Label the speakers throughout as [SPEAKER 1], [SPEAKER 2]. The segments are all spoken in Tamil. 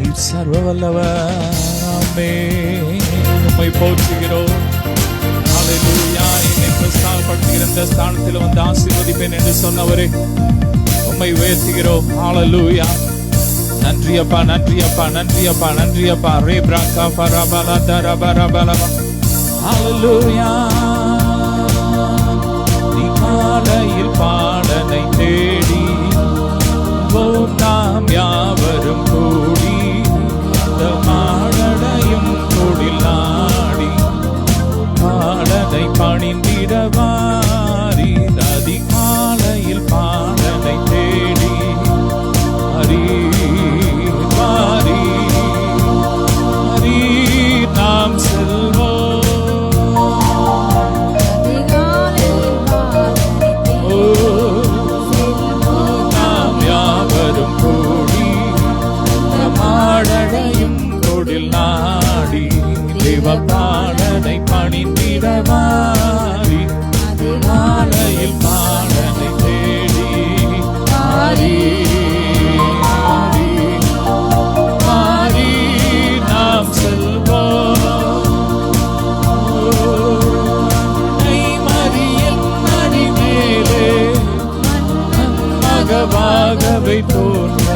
[SPEAKER 1] நீர் சர்வ வல்லவர். ஆமென். உம்மை போற்றுகிறோம். ஹல்லேலூயா. என்னை பிரஸ்தாபப்படுத்துகிற இந்த ஸ்தானத்தில் வந்து ஆசீர்வதிப்பேன் என்று சொன்னவரே உம்மை உயர்த்துகிறோம். ஹல்லேலூயா. நன்றி அப்பா, நன்றி அப்பா, நன்றி அப்பா, நன்றி அப்பா. ரே பிரகா பரபல தரபரபல. ஹல்லேலூயா. நீ காலையில் பாடனை தேடி நாம் யாவரும் கூடி அந்த மாடனையும் கொடில் நாடி பாடனை பணிந்திடவாரி அதிகாலையில் பாடனை தேடி ஹரி நாம் செல்வோம். நாம் யாவரும் கூடி மாடனையும் கொடில் நாடி தேவ பாடனை பணிந்திடவாரி மாலையில் பாடனை தேடி ஹரி நாம் செல்வோம். மரியன் அடி மேலே மகவாகவே தோன்ற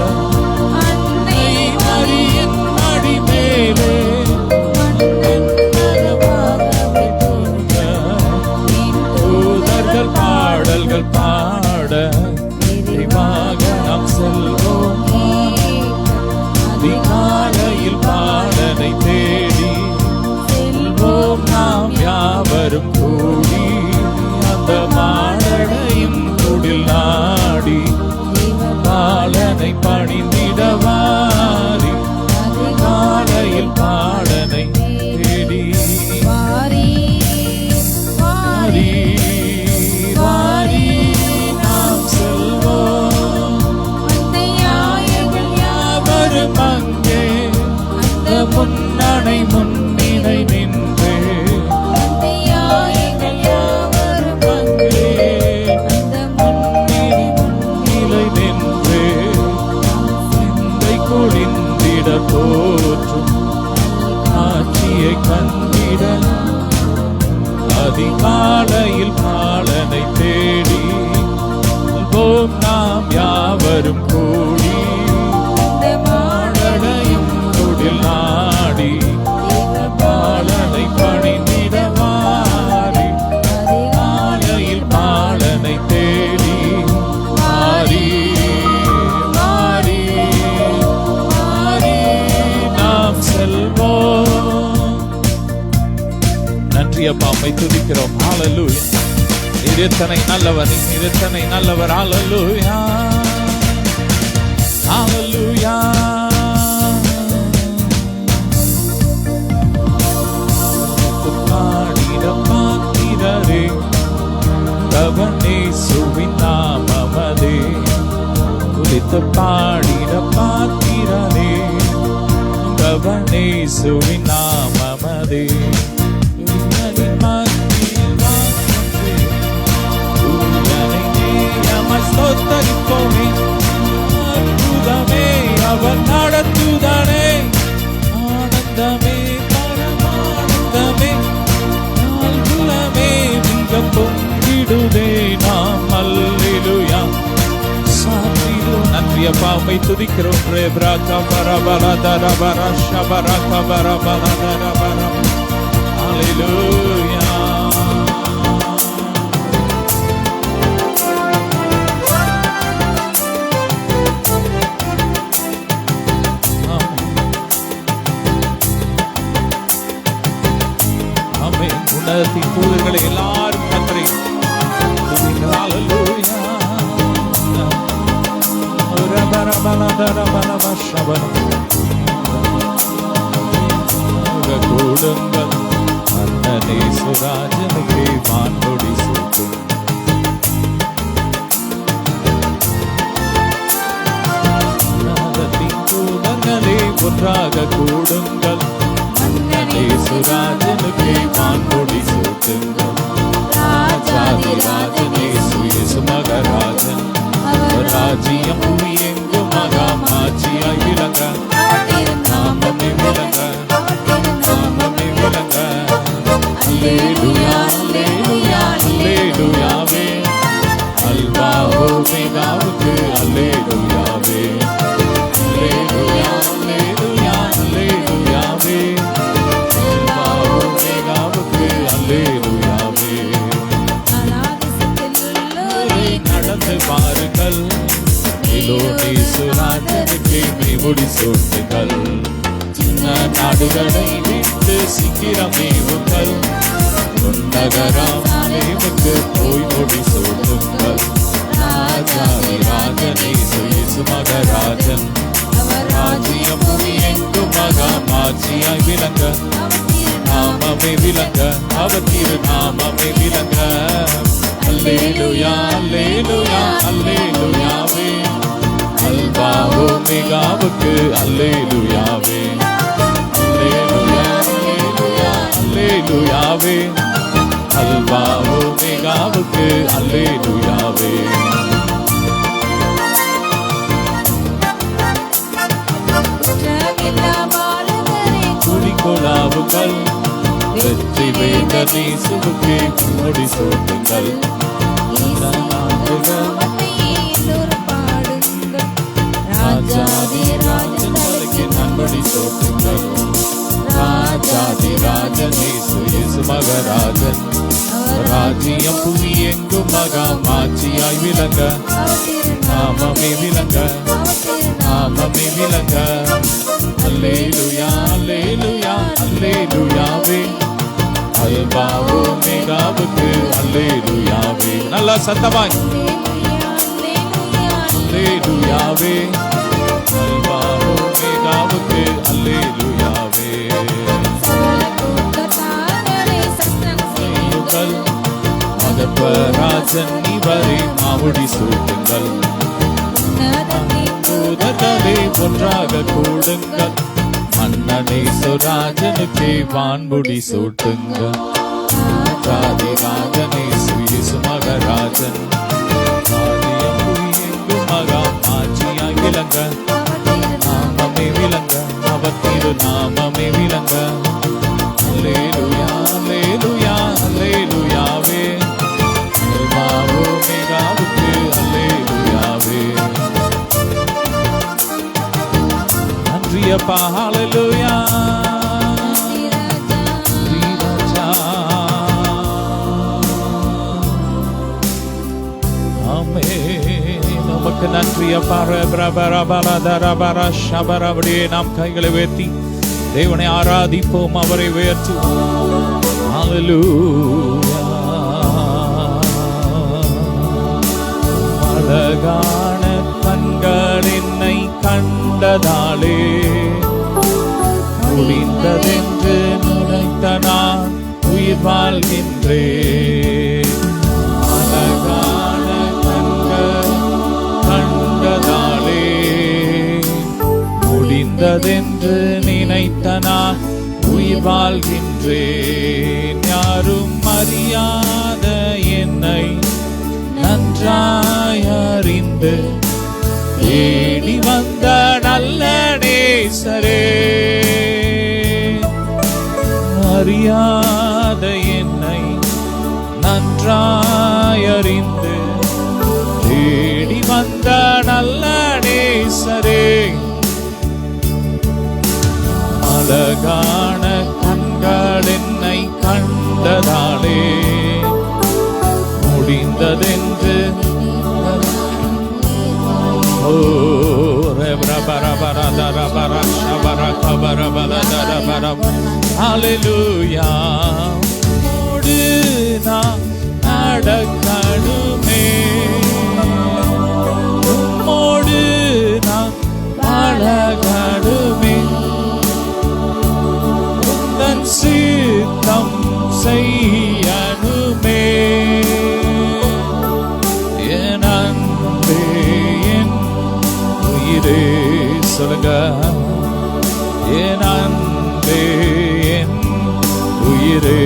[SPEAKER 1] மரியன் அடி மேலே மகவாகவே தோன்ற தூதர்கள் பாடல்கள் பாட விரைவாக நாம் செல்வோம். அதிகாலையில் பாடனை தேடி செல்வோம். நாம் யாவரும் கூடி அந்த மாடனையும் கொடில் நாடி பாலனை பணிந்திடவாரி அதிகாலையில் பாடனை தேடி வாரி வாரி நாம் செல்வோம். யாவரும் அங்கே அந்த முன்னணை முன்னிலை நின்று யாவரும் அங்கே அந்த முன்னிலை நின்று சிந்தை குளிந்திட போற்றும் ஆட்சியை கண்டிட அதிகாலையில் பாலனை தேடி செல்வோம். நாம் யாவரும் கூடி மாடனையும் கொடில் நாடி பாலனை பணிந்திடவாரி அதிகாலையில் பாலனை தேடி மாறி மாறி மாறி நாம் செல்வோம். நன்றி அப்பா, உம்மை துதிக்கிறோம். ஹல்லேலூயா. நீர் எத்தனை நல்லவர், நீர் எத்தனை நல்லவர். ஹல்லேலூயா. ஹல்லேலூயா. பாடிட பாத்திரரே கவனேசுவின் நாமமதே துதித்து பாடிட பாத்திரரே கவனேசுவின் நாமமதே ஸ்தோத்தரிப்போமே. அற்புதமே அவர் நடத்துதானே. ஆனந்தமே பரமானந்தமே நாள்குலமே மிக பொங்கிடுதே. நாம் அல்லேலூயா சாத்திரோம். நன்றி அப்பா, உம்மை துதிக்கிறோம். ரேப்ராகா பரபர தரபர ஷபர கபர பர தரபர. அல்லேலூயா. உன்னதத்தின் தூதர்களை எல்லாரும் கர்த்தரை துதிங்கள். ஹல்லேலூயா. கூடுங்கள் அண்ணனே சுராஜனுக்கு வான்கொடி சூட்டும். உன்னதத்தின் தூதர்களே ஒன்றாக கூடுங்கள் அண்ணனே சுராஜனுக்கு வான்கொடி சூட்டுங்கள். ராஜாதி ராஜனே சுயேசு மகராஜன் அவர் ராஜ்யம் புவி எங்கும் மகாமாட்சியாய் விளங்க முடிசூட்டுங்கள். சின்ன நாடுகளை விட்டு சீக்கிரம் நீவுங்கள். உன்னகராமேவுக்கு போய் முடிசூட்டுங்கள். ராஜாதி ராஜனை இயேசு மகராஜன். ராஜ்யம் பூமி எங்கும் மகாமாட்சியாய் விளங்க. நாமமே விளங்க, அவர் திருநாமமே விளங்க. அல்லேலூயா அல்லேலூயா அல்லேலூயாவே. அல்பா ஓமெகாவுக்கு அல்லேலூயாவே. அல்லேலூயா அல்லேலூயா அல்லேலூயாவே. அல்பா ஓமெகாவுக்கு அல்லேலூயாவே. குடிகொளாவுங்கள். வெற்றி வேந்தர் இயேசுவுக்கு முடிசூட்டுங்கள். ராஜாதி ராஜனுக்கு நன்மடி சூட்டுங்கள். ராஜாதி ராஜன் இயேசு மகராஜன். ராஜ்யம் புவி எங்கும் மகாமாட்சியாய் விளங்க. நாமமே விளங்க, நாமமே விளங்க. அல்லேலூயா அல்லேலூயா அல்லேலூயாவே. அல்பா ஓமெகாவுக்கு அல்லேலூயாவே. நல்லா சத்தமாய் அல்லேலூயாவே. அல்பா ஓமெகாவுக்கு அல்லேலூயாவே. மகத்வராஜன் இவரை மாமுடி சூட்டுங்கள். தூதர்களே ஒன்றாக கூடுங்கள். மன்னனே சுராஜனுக்கு வான்முடி சூட்டுங்கள். ராஜாதி ராஜனே இயேசு மகராஜன். ராஜ்யம் புவி எங்கும் மகாமாட்சியாய் விளங்க. நாமமே விளங்க, அவர் திருநாமமே விளங்க. அல்லேலூயா அல்லேலூயா அல்லேலூயாவே. அல்பா ஓமெகாவுக்கு அல்லேலூயாவே. நன்றியப்பா ஹல்லேலூயா. நமக்கு நன்றியப்பா. அப்படியே நாம் கைகளை உயர்த்தி தேவனை ஆராதிப்போம், அவரை உயர்த்துவோம். ஹல்லேலூயா. அழகான கண்கள் என்னை கண்டதாலே முடிந்ததென்று நினைத்த நான் உயிர் வாழ்கின்றேன். அழகான கண்கள் கண்டதாலே முடிந்ததென்று நினைத்த நான் உயிர் வாழ்கின்றேன். யாரும் அறியாத என்னை நன்றாய் அறிந்து தேடி வந்த நல்ல நேசரே. அறியாத என்னை நன்றாய் அறிந்து தேடி வந்த நல்ல நேசரே. அழகான கண்கள் என்னை கண்டதாலே முடிந்ததென்று ஹல்லேலூயா. மூடு நான் நடக்கணுமே, உம்மோடு நான் பழகணுமே. உந்தன் சித்தம் செய்யணுமே. என் அன்பே என் உயிரே சொல்லுங்க. என் அன்பே என் உயிரே.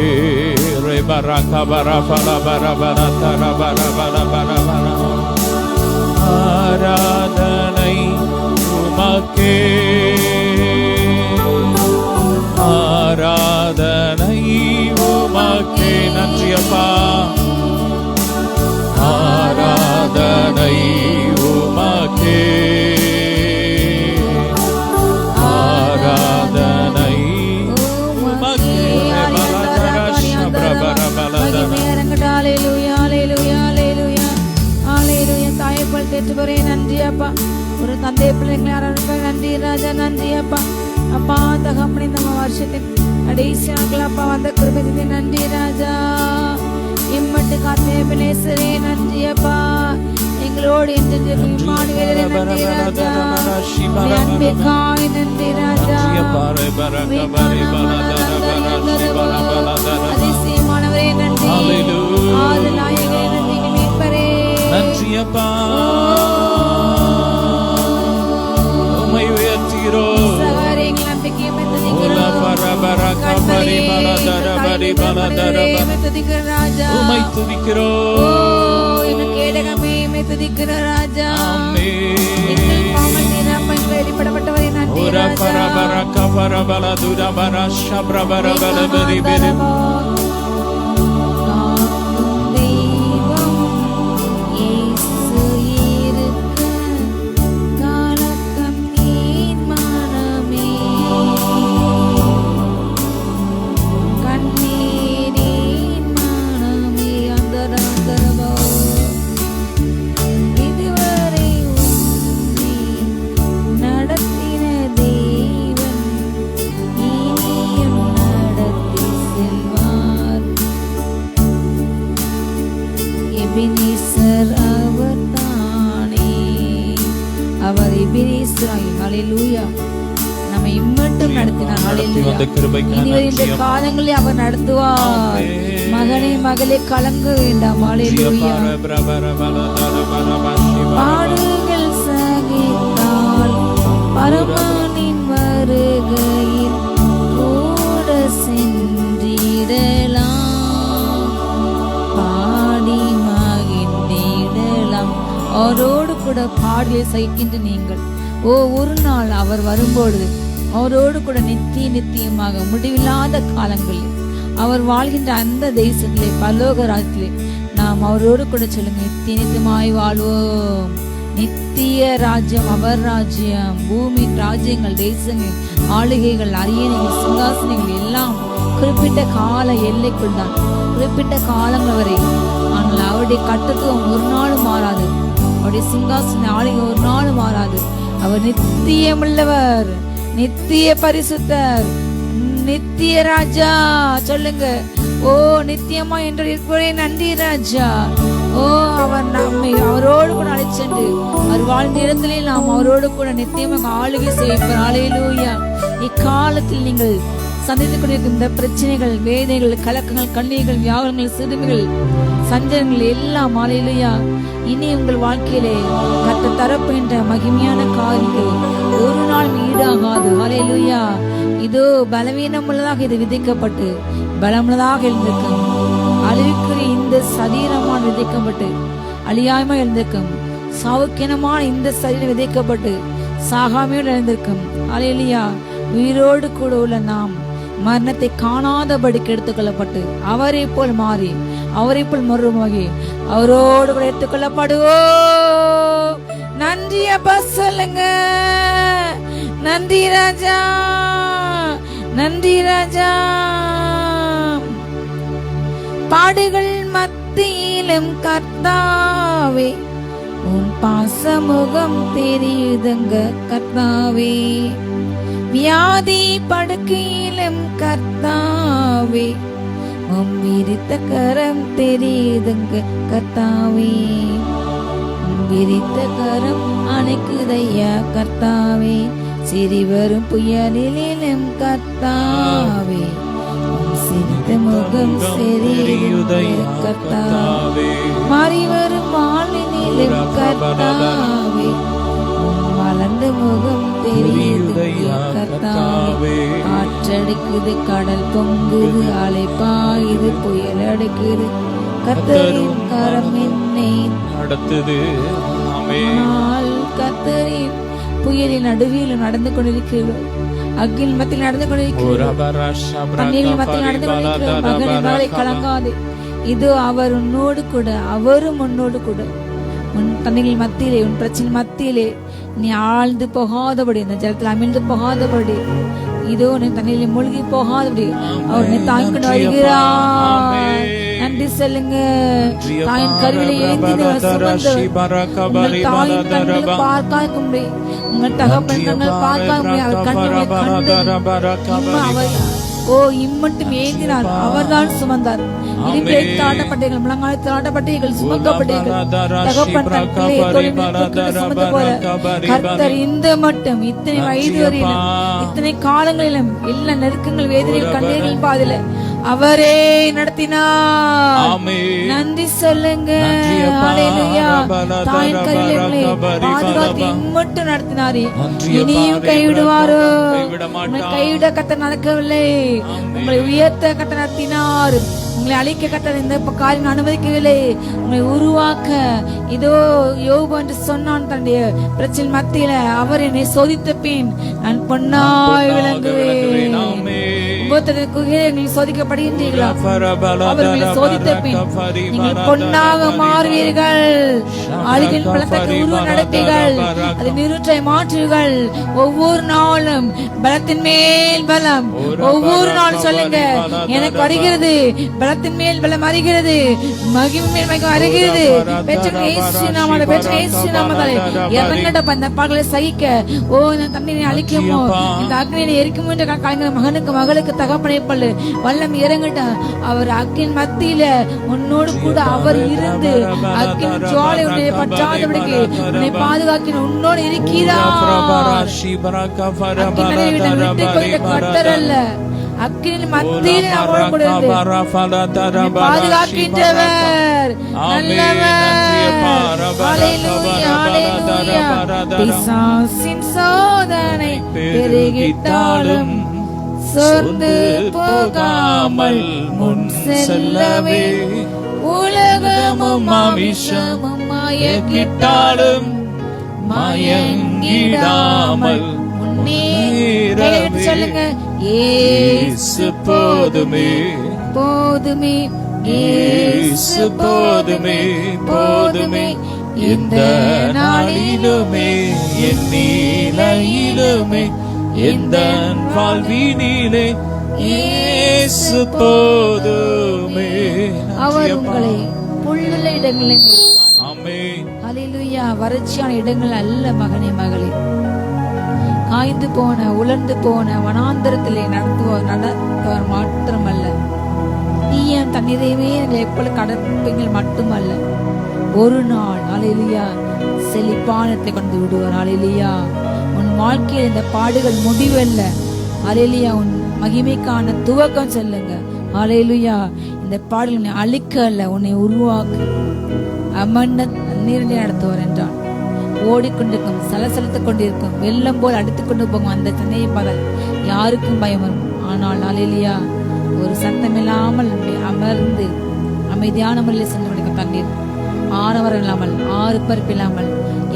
[SPEAKER 1] ஆராதனை உமக்கே, ஆராதனை உமக்கே. நன்றி அப்பா. ஆராதனை உமக்கே, ஆராதனை உமக்கே.
[SPEAKER 2] தாயை போல் தேற்றுவரே நன்றி அப்பா. ஒரு தந்தை பிள்ளைங்களை நன்றி நன்றி ராஜா, நன்றி அப்பா. அப்பா தகப்பனே, நம்ம வருஷத்தின் கடைசி நாட்கள் அப்பா வந்த கிருபைக்கு நன்றி ராஜா. இம்மட்டு காத்தே பிளேசரே நன்றி அப்பா. எங்களோடு நன்றி ராஜா. அன்பிற்காய் நன்றி ராஜா. அதிசயமானவரே நன்றி. ஆதி நாயகரே நன்றி. மீட்பரே
[SPEAKER 1] நன்றி அப்பா. உம்மை உயர்த்துகிறோம்.
[SPEAKER 2] சகோதரிகள் நம்பிக்கையை மெத்ததிக்கிறோம். ராஜா
[SPEAKER 1] உம்மை துதிக்கிறோம்.
[SPEAKER 2] எங்கள் கேடகமே மெத்ததிக்கிற ராஜா. வெளிப்படப்பட்டவரை நன்றி நம்மை இம்மட்டும் நடத்தினார். இந்த காலங்களில் அவர் நடத்துவார். மகனே மகளே கலங்க வேண்டாம். பாடுகள் சகித்தால் பரமனின் வருகையில் கூட சென்றிடலாம். பாடி மகிழ்ந்திடலாம். அவரோடு கூட பாடலை சகிக்கின்ற நீங்கள் ஒரு நாள் அவர் வரும்பொழுது அவரோடு கூட நித்தியமாக முடிவில்லாத காலங்களில் அவர் வாழ்கின்ற அந்த தேசத்திலே பரலோக ராஜ்யத்திலே நாம் அவரோடு கூட சொல்லுங்க, நித்தியமாய் வாழ்வோம். நித்திய ராஜ்யம் அவர் ராஜ்யம். பூமி ராஜ்யங்கள், தேசங்கள், ஆளுகைகள், அரியணைகள், சிங்காசனங்கள் எல்லாம் குறிப்பிட்ட கால எல்லைக்குள் தான், குறிப்பிட்ட காலங்கள் வரை. ஆனால் அவருடைய கட்டுத்துவம் ஒரு நாளும் மாறாது. அவருடைய சிங்காசன ஆளுகை ஒரு நாளும் மாறாது. அவர் நித்தியமுள்ளவர், நித்திய பரிசுத்தர், நித்திய ராஜா. சொல்லுங்க, ஓ நித்தியமா என்று இருக்கிறே நன்றி ராஜா. ஓ அவர் நம்மை அவரோடு கூட அழைச்சென்று அவர் வாழ்ந்த இடத்திலே நாம் அவரோடு கூட நித்தியமாக ஆளுகை செய்வார். அல்லேலூயா. இக்காலத்தில் நீங்கள் சந்தித்துக் கொண்டிருக்கும் இந்த பிரச்சனைகள், வேதனைகள், கலக்கங்கள், கண்ணீர்கள், வியாகுலங்கள், சிறுமிகள், சஞ்சலங்கள் எல்லாம் அல்லேலூயா இனி உங்கள் வாழ்க்கையிலே கர்த்தர் தரப்போகின்ற மகிமையான காரியங்கள் ஒரு நாள் ஈடாகாது. அல்லேலூயா. இதோ பலவீனம் உள்ளதாக இது விதைக்கப்பட்டு பலமுள்ளதாக எழுந்திருக்கும். அழிவுக்குரிய இந்த சரீரமான விதைக்கப்பட்டு அழியாம எழுந்திருக்கும். சௌக்கியமான இந்த சரீரம் விதைக்கப்பட்டு சாகாமையோடு எழுந்திருக்கும். அல்லேலூயா. உயிரோடு கூட உள்ள நாம் மரணத்தை காணாதபடிக்கு எடுத்துக்கொள்ளப்பட்டு அவரை போல் மாறி அவரை போல் மறுமாகி அவரோடு கூட எடுத்துக்கொள்ளப்படுவோம். நன்றி அப்பா. சொல்லுங்க, நன்றி ராஜா, நன்றி ராஜா. பாடுகள் மத்தியிலும் கர்த்தாவே உன் பாசமுகம் தெரியுதுங்க கர்த்தாவே. வியாதி படுக்கையிலும் கர்த்தாவே உம் விரித்த கரம் தெரியுதுங்க கர்த்தாவே. விரித்த கரம் அணைக்குதையா கர்த்தாவே. சிறிவரும் புயலிலும் கர்த்தாவே சிரித்த முகம் தெரியுதையா கர்த்தாவே. மாறிவரும் வாழ்வினிலும் கர்த்தாவே வளர்ந்த முகம் தெரியுது கர்த்தாவே. காற்றடிக்குது, கடல் பொங்குது, அலை பாயுது, புயல் அடிக்குது, கர்த்தரின் கரம் என்னை நடத்துது. கர்த்தரின் புயலின் நடுவில் நடந்து கொண்டிருக்கிறோம். அக்கில் மத்தியில் நடந்து கொண்டிருக்கிறோம். தண்ணீரின் மத்தியில் நடந்து கொண்டிருக்கிறோம். மகனை மகளை கலங்காதே. இதோ அவர் உன்னோடு கூட, அவரும் உன்னோடு கூட. உன் தண்ணீரின் மத்தியிலே, உன் பிரச்சனை மத்தியிலே நீ ஆழ்ந்து போகாதபடி, இந்த ஜலத்தில் அமிழ்ந்து போகாதபடி, இதோ நீ தண்ணீரில் மூழ்கி போகாதபடி அவர் தாங்கிக் கொண்டு வருகிறார். நன்றி சொல்லுங்க. தாயின் கருவிலே ஏந்தின சுமந்து உங்கள் தாயின் கண்கள் பார்க்க முடியும், உங்கள் தகப்பன் கண்கள் பார்க்க முடியும். அவர் கண்களை கண்டு இம்மட்டும் ஏந்தினார், அவர்தான் சுமந்தார். இடுப்பில் தாண்டப்பட்டீர்கள், முழங்காலத்தில் தாண்டப்பட்டீர்கள், சுமக்கப்பட்டீர்கள். தகப்பன் தன் பிள்ளையை தொழில் சுமந்து போல கர்த்தர் இந்த மட்டும் இத்தனை வயது வரையிலும் இத்தனை காலங்களிலும் எல்லா நெருக்கங்கள் வேதனைகள் கண்ணீர்கள் பாதில அவரே நடத்தினார். நன்றி சொல்லுங்க. தாயின் கருவிலே பாதுகாத்து இம்மட்டும் நடத்தினாரே, இனியும் கைவிடுவாரோ? கைவிட கர்த்தர் நடக்கவில்லை, உங்களை உயர்த்த கர்த்தர் நடத்தினார். உங்களை அழிக்க கர்த்தர் இந்த காரியம் அனுமதிக்கவில்லை, உங்களை உருவாக்க. இதோ யோபு என்று சொன்னான், தன்னுடைய பிரச்சனை மத்தியில அவர் என்னை சோதித்த பின் நான் பொன்னாய் விளங்குவேன். சோதிக்கப்படுகின்றீர்களா? அவர்களை சோதித்த பின் நீங்கள் பொன்னாக மாறுவீர்கள். அழுகின் பலத்தக்க உருவ நடப்பீர்கள், அது நிறுற்றை மாற்றுகள். ஒவ்வொரு நாளும் பலத்தின் மேல் பலம், ஒவ்வொரு நாளும் சொல்லுங்க, எனக்கு வருகிறது பலத்தின் மேல் பலம் அறிகிறது, மகிமை மேல் மகிமை அறிகிறது. சகிக்க தண்ணீரை அழிக்குமோ, இந்த அக்னியை எரிக்குமோ என்ற கலைஞர் மகனுக்கு மகளுக்கு தகப்பனை பல்லு வல்லம் இறங்கட்ட. அவர் அக்கின் மத்தியில உன்னோடு கூட அவர் இருந்து அக்கின் ஜுவாலை உன்னை பற்றாதபடிக்கு உன்னை பாதுகாக்கின உன்னோடு இருக்கிறார். கர்த்தர் அல்ல, அக்கின் மத்தியில் பாதுகாக்கின்றவர் நல்லவர். பிசாசின் சோதனை பெருகிட்டாலும் சோர்ந்து போகாமல் முன் செல்லவே, உலகமும் அவிஷமும் மயக்கிட்டாலும் மயங்கிடாமல் முன்னேறவே. சொல்லுங்க, இயேசு போதுமே போதுமே, இயேசு போதுமே போதுமே, இந்த நாளிலுமே என் நிலையிலுமே எந்த வாழ்வினிலே இயேசு போதுமே. அவர் உங்களை புல்லுள்ள இடங்களில் ஹல்லேலூயா. வறட்சியான இடங்கள் அல்ல மகனே மகளே, காய்ந்து போன உலர்ந்து போன வனாந்தரத்திலே நடத்துவர் மாத்திரமல்ல, தீயன் தண்ணீரையுமே எப்பொழுது கடற்பீங்கள் மட்டுமல்ல, ஒரு நாள் ஹல்லேலூயா செழிப்பானத்தை கொண்டு விடுவார். ஹல்லேலூயா. உன் வாழ்க்கையில் இந்த பாடுகள் முடிவல்ல. ஹல்லேலூயா. உன் மகிமைக்கான துவக்கம் சொல்லுங்க. ஹல்லேலூயா. இந்த பாடல் உன்னை அழிக்க அல்ல, உன்னை உருவாக்கு. அமர்ந்த நீரிலே நடத்துவார் என்றான். ஓடிக்கொண்டிருக்கும் சலசலத்துக் கொண்டிருக்கும் வெள்ளம் போல் அடித்துக் கொண்டு போகும் அந்த தன்னையை பகல் யாருக்கும் பயம் வரும். ஆனால் ஹல்லேலூயா ஒரு சத்தம் இல்லாமல் அமர்ந்து அமைதியான முறையில் சென்று முடிக்கும் தண்ணீர், ஆரவரம் இல்லாமல் ஆறுபரப்பு இல்லாமல்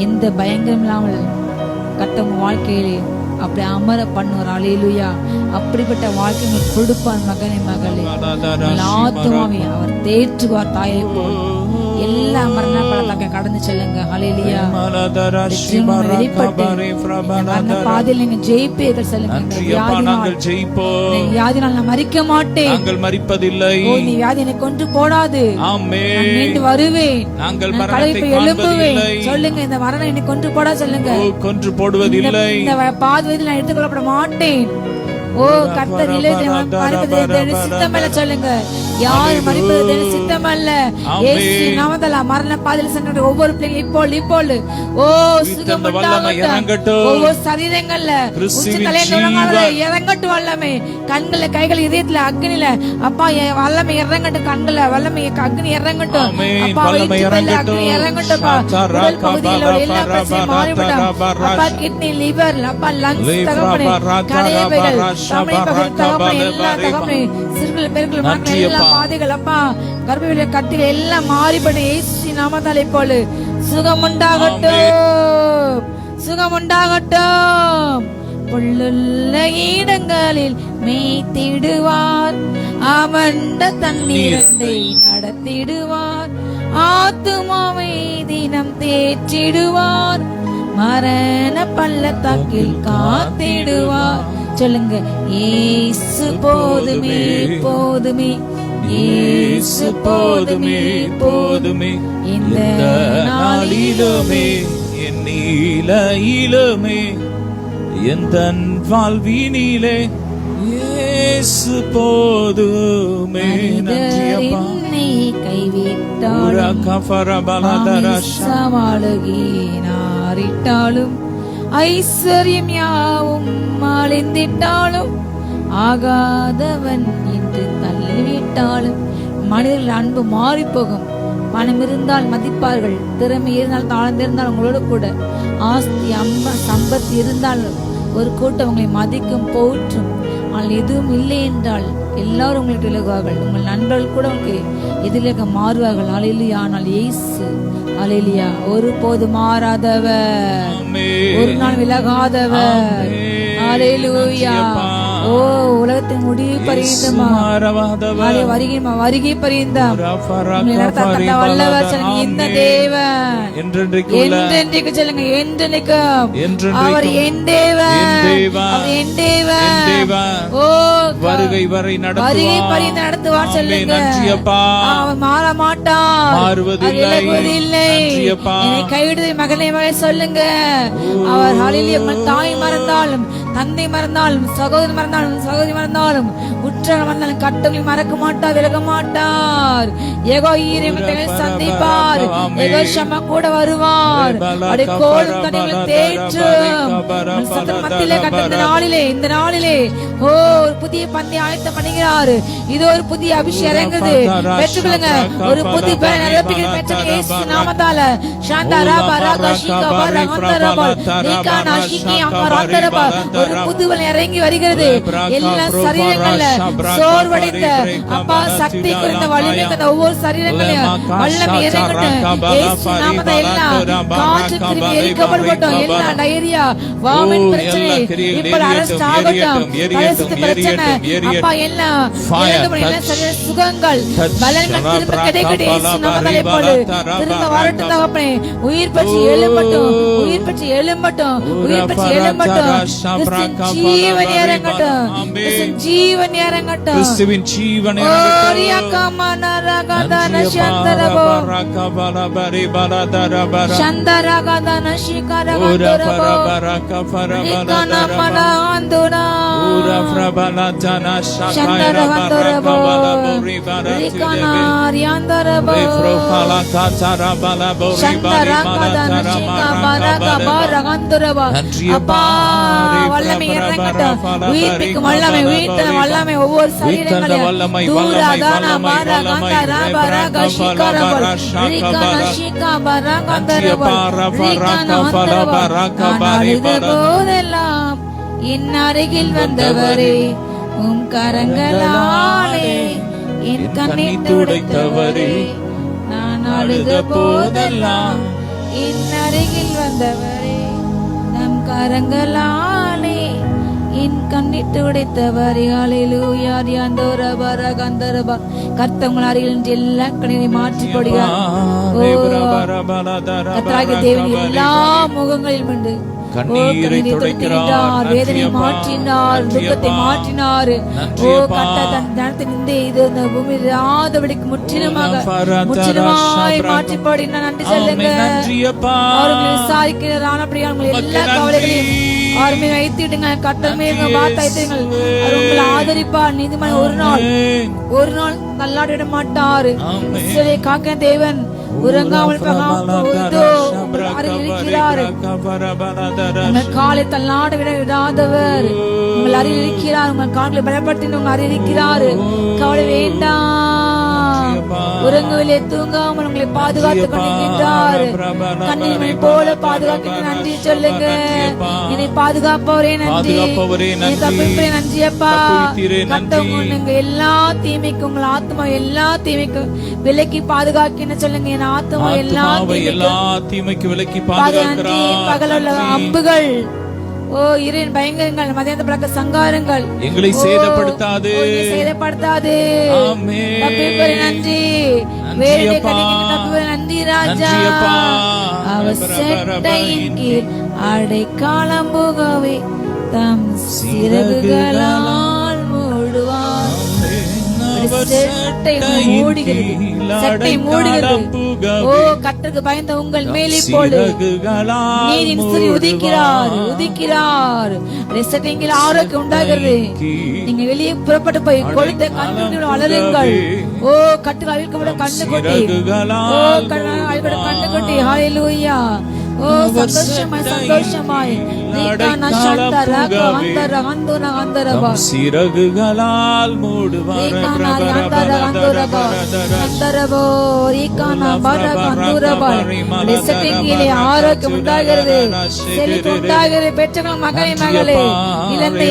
[SPEAKER 2] எந்த பயங்கரம் இல்லாமல் கட்டம் வாழ்க்கையிலே அப்படி அமர பண்ணுவார். ஹல்லேலூயா. அப்படிப்பட்ட வாழ்க்கை கொடுப்பார் மகனே மகளே. ஆத்துமாவே அவர் தேற்றுவார். தாயை போல் எல்லா மரண பழத்தாக்க கடந்து செல்லுங்க. ஹல்லேலூயா. பாதையில் நீங்க ஜெயிப்பீர்கள். சொல்லுங்க, வியாதினால் நான் மரிக்க மாட்டேன், நாங்கள் மரிப்பதில்லை. நீ வியாதி என்னை கொன்று போடாது, மீண்டு வருவேன், நாங்கள் எழுப்புவேன். சொல்லுங்க, இந்த மரணம் என்னை கொன்று போடா. சொல்லுங்க, கொன்று போடுவதில்லை. இந்த பாதையில் நான் எடுத்துக்கொள்ளப்பட மாட்டேன். ஓ கர்த்தர் சித்தமல்ல. சொல்லுங்க, யாரு மரிப்பது சித்தமல்ல. இயேசு நாமத்தால மரண பாதையில் சென்ற ஒவ்வொரு பிள்ளைங்க இப்போது ஓ சுகம் உண்டாகட்டும். ஒவ்வொரு சரீரங்கள்ல இறங்கட்டும் வல்லமை. கண்களை கைகள் இதயத்துல அக்னில அப்பா வல்லமை இறங்கட்டும். கண்களை வல்லமை அக்னி இறங்கட்டும். அப்பா அக்னி இறங்கட்டும். உடல் பகுதியில் எல்லா பிரச்சனையும் மாறிவிடும். அப்பா கிட்னி, லிவர், அப்பா லங்ஸ், தகப்பனே கரையவைகள் பாதைகள் அப்பா கர்ப்ப கத்திகள் எல்லாம் மாறிபட இயேசு நாமத்தாலே போல சுகம் உண்டாகட்டும், சுகம் உண்டாகட்டும். புல்லுள்ள இடங்களில் மேய்த்திடுவார், அமர்ந்த தண்ணீரை நடத்திடுவார். ஆத்துமாவை தினம் தேற்றிடுவார், மரண பள்ளத்தாக்கில் காத்திடுவார். சொல்லுங்க, இயேசு போதுமே போதுமே,
[SPEAKER 1] இயேசு போதுமே போதுமே இந்த நாளிலுமே என் நீலையிலுமே எந்த வாழ்வினிலே இயேசு போதுமே. நன்றி அப்பா.
[SPEAKER 2] என்னை கைவிட்டாலும் சமாளுகினாரிட்டாலும் ஐஸ்வர்யம் யாவும் அழிந்திட்டாலும் ஆகாதவன் என்று தள்ளிவிட்டாலும் மனிதர்கள் அன்பு மாறி போகும். பணம் இருந்தால் மதிப்பார்கள், திறமை இருந்தால் தாழ்ந்திருந்தால் உங்களோட கூட ஆஸ்தி சம்பத்து இருந்தால் ஒரு கூட்டம் உங்களை மதிக்கும் போற்றும். ஆனால் எதுவும் இல்லை என்றால் எல்லாரும் உங்களுக்கு விலகுவார்கள். உங்கள் நண்பர்கள் கூட உங்களுக்கு எதிராக மாறுவார்கள். அல்லேலூயா. ஆனால் இயேசு அல்லேலூயா ஒருபோது மாறாதவர், ஒரு நாள் விலகாதவர். அல்லேலூயா. ஓ உலகத்தின் முடிவு வருகை பரிந்தம் வல்லவர் இந்த தேவன் என்றென்றைக்கு சொல்லுங்க. என்றென்றைக்கும் அவர் என் தேவன், என் தேவன். ஓ
[SPEAKER 1] வருகை வரை
[SPEAKER 2] நடத்துவார் சொல்லுங்க. அவர் மாற மாட்டார், மாறுவதில்லை. என்னை கைவிடுதை மகனை மகளை சொல்லுங்க. அவர் ஹல்லேலூயா. தாய் மறந்தாலும் தந்தை மறந்தாலும் சகோதரி மறந்தாலும் சகோதரி மறந்தாலும் உற்றார் மறந்தாலும் கட்டளை மறக்க மாட்டார், விலக மாட்டார். ஏகோ ஈரங்களை சந்திப்பார், ஏகோ ஷமா கூட வருவார். அடி கோலும் தனிகளை தேற்றும் மத்தியிலே கட்ட நாளிலே இந்த நாளிலே ஓ ஒரு புதிய பந்தை ஆயத்தம் பண்ணுகிறார். இது ஒரு புதிய அபிஷேகம் இறங்குது. பெற்றுக்கொள்ளுங்க. ஒரு புதிய பெற்ற நாமத்தால சாந்தாராபா ராகாஷிகா வரகந்தரபா நீகானாஷிகி அங்கரந்தரபா ஒரு புதுவல் இறங்கி வருகிறது. எல்லா சரீரங்கள்ல சோர்வடைந்த அப்பா சக்தி குறைந்த வலிமை கொண்ட ஒவ்வொரு சரீரங்களையும் வல்லமை இறங்கட்டும். இயேசு நாமத்தை எல்லாம் காற்று கிருமி எரிக்கப்படட்டும். எல்லா டயரியா வாமிட் பிரச்சனை இப்ப அரெஸ்ட் ஆகட்டும். கலசத்து பிரச்சனை அப்பா எல்லாம் சுகங்கள் பலன்கள் திரும்ப கிடைக்கட்டும். இயேசு நாமத்தை போல திரும்ப வரட்டும் தகப்பனே. உயிர் பற்றி எழும்பட்டும், உயிர் பற்றி எழும்பட்டும், உயிர் பற்றி எழும்பட்டும். ஜீவன் இறங்கட்டும், ஜீவன் இறங்கட்டும்,
[SPEAKER 1] கிறிஸ்துவின் ஜீவன்
[SPEAKER 2] வல்லமை இறங்கட்டும். உயிர்ப்பிக்கும் வல்லமை, உயிர்த்தன வல்லமை ஒவ்வொரு சரீரங்களையும் தூராதான மாரகந்த ராபரக ஷிகரபல் ரிகன ஷிகபரகந்தரபல் ரிகன அந்தரபல் போதெல்லாம் என் அருகில் வந்தவரே உம் கரங்களாலே என் கண்ணீர் துடைத்தவரே. நான் அழுத போதெல்லாம் என் அருகில் வந்தவரே நம் கரங்களாலே என் கண்ணிட்டு உடைத்தவரே. ஹல்லேலூயா. தியாந்தோரபரகந்தரபா கர்த்தங்கள் அருகில் எல்லா கண்ணீரை மாற்றி போடுகிறார். கர்த்தராகிய தேவன் எல்லா முகங்களிலும் உண்டு.
[SPEAKER 1] கண்ணீரை துடைக்கிறார்,
[SPEAKER 2] வேதனை மாற்றினார், துக்கத்தை மாற்றினார். ஓ கட்ட தன் தனத்தை நின்று இது இந்த பூமியில் ஆதவடிக்கு முற்றிலுமாய் மாற்றி போடினார். நன்றி சொல்லுங்க. அவர்களை விசாரிக்கிறார். ஆனபடியா உங்களை எல்லா கவலைகளையும் அவர் மீது வைத்துடுங்க. கட்டமே வார்த்தைகள் அவர் உங்களை ஆதரிப்பார். நீதிமன்ற ஒரு நாள் தள்ளாடிட மாட்டார். காக்க தேவன் உறங்காமல் இருக்கிறார். உங்கள் காலை தள்ளாட விடாதவர் உங்கள் அருகில் இருக்கிறார். உங்கள் கால்களை பலப்படுத்தி உங்கள் அருகில் இருக்கிறார். கவலை வேண்டாம். உறங்கவில்லை, தூங்காமல் உங்களை பாதுகாத்துக் கொண்டிருக்கின்றார். கண்ணீரை போல பாதுகாக்க நன்றி சொல்லுங்க. என்னை பாதுகாப்பவரே நன்றி, தப்பிப்பே நன்றி அப்பா. கட்டவங்க எல்லா தீமைக்கும் உங்கள் ஆத்மா எல்லா தீமைக்கும் விலக்கி பாதுகாக்க சொல்லுங்க. என் ஆத்மா எல்லா
[SPEAKER 1] தீமைக்கு விலக்கி பாதுகாக்கிறார்.
[SPEAKER 2] பகலுள்ள அம்புகள் ஓ இறைவன் பயங்கரங்கள் மதியான பழக்க சங்காரங்கள்
[SPEAKER 1] எங்களை சேதப்படுத்தாது,
[SPEAKER 2] சேதப்படுத்தாது.
[SPEAKER 1] ஆமென்.
[SPEAKER 2] நன்றி வேறே கலிங்க நன்றி ராஜா. அவர் செட்டையின் கீழ் அடைக்காலம் புகவே தம் சிறகுகளால் மூடுவார். செட்டை மூடுகிறது, செட்டை மூடுகிறது. ஓ கர்த்தருக்கு பயந்த உங்கள் மேல் இப்போது நீரின் சூரி உதிக்கிறார், உதிக்கிறார். செட்டையில் ஆரோக்கியம் உண்டாகிறது. நீங்க வெளியே புறப்பட்டு போய் கொளுத்த கண்ணுகள் வளருங்கள். ஓ கட்டுகள் அழிக்கப்பட கண்ணு கொட்டி, ஓ அழிக்கப்பட கண்ணு கொட்டி. ஹல்லேலூயா. ஓ சந்தோஷமாய் சந்தோஷமாய்
[SPEAKER 1] சிறகுகளால் மூடுவார்.
[SPEAKER 2] ஆரோக்கியம் உண்டாகிறது, செழிப்பு உண்டாகிறது. பெற்றவர்கள் மகனே மகளே, இழந்த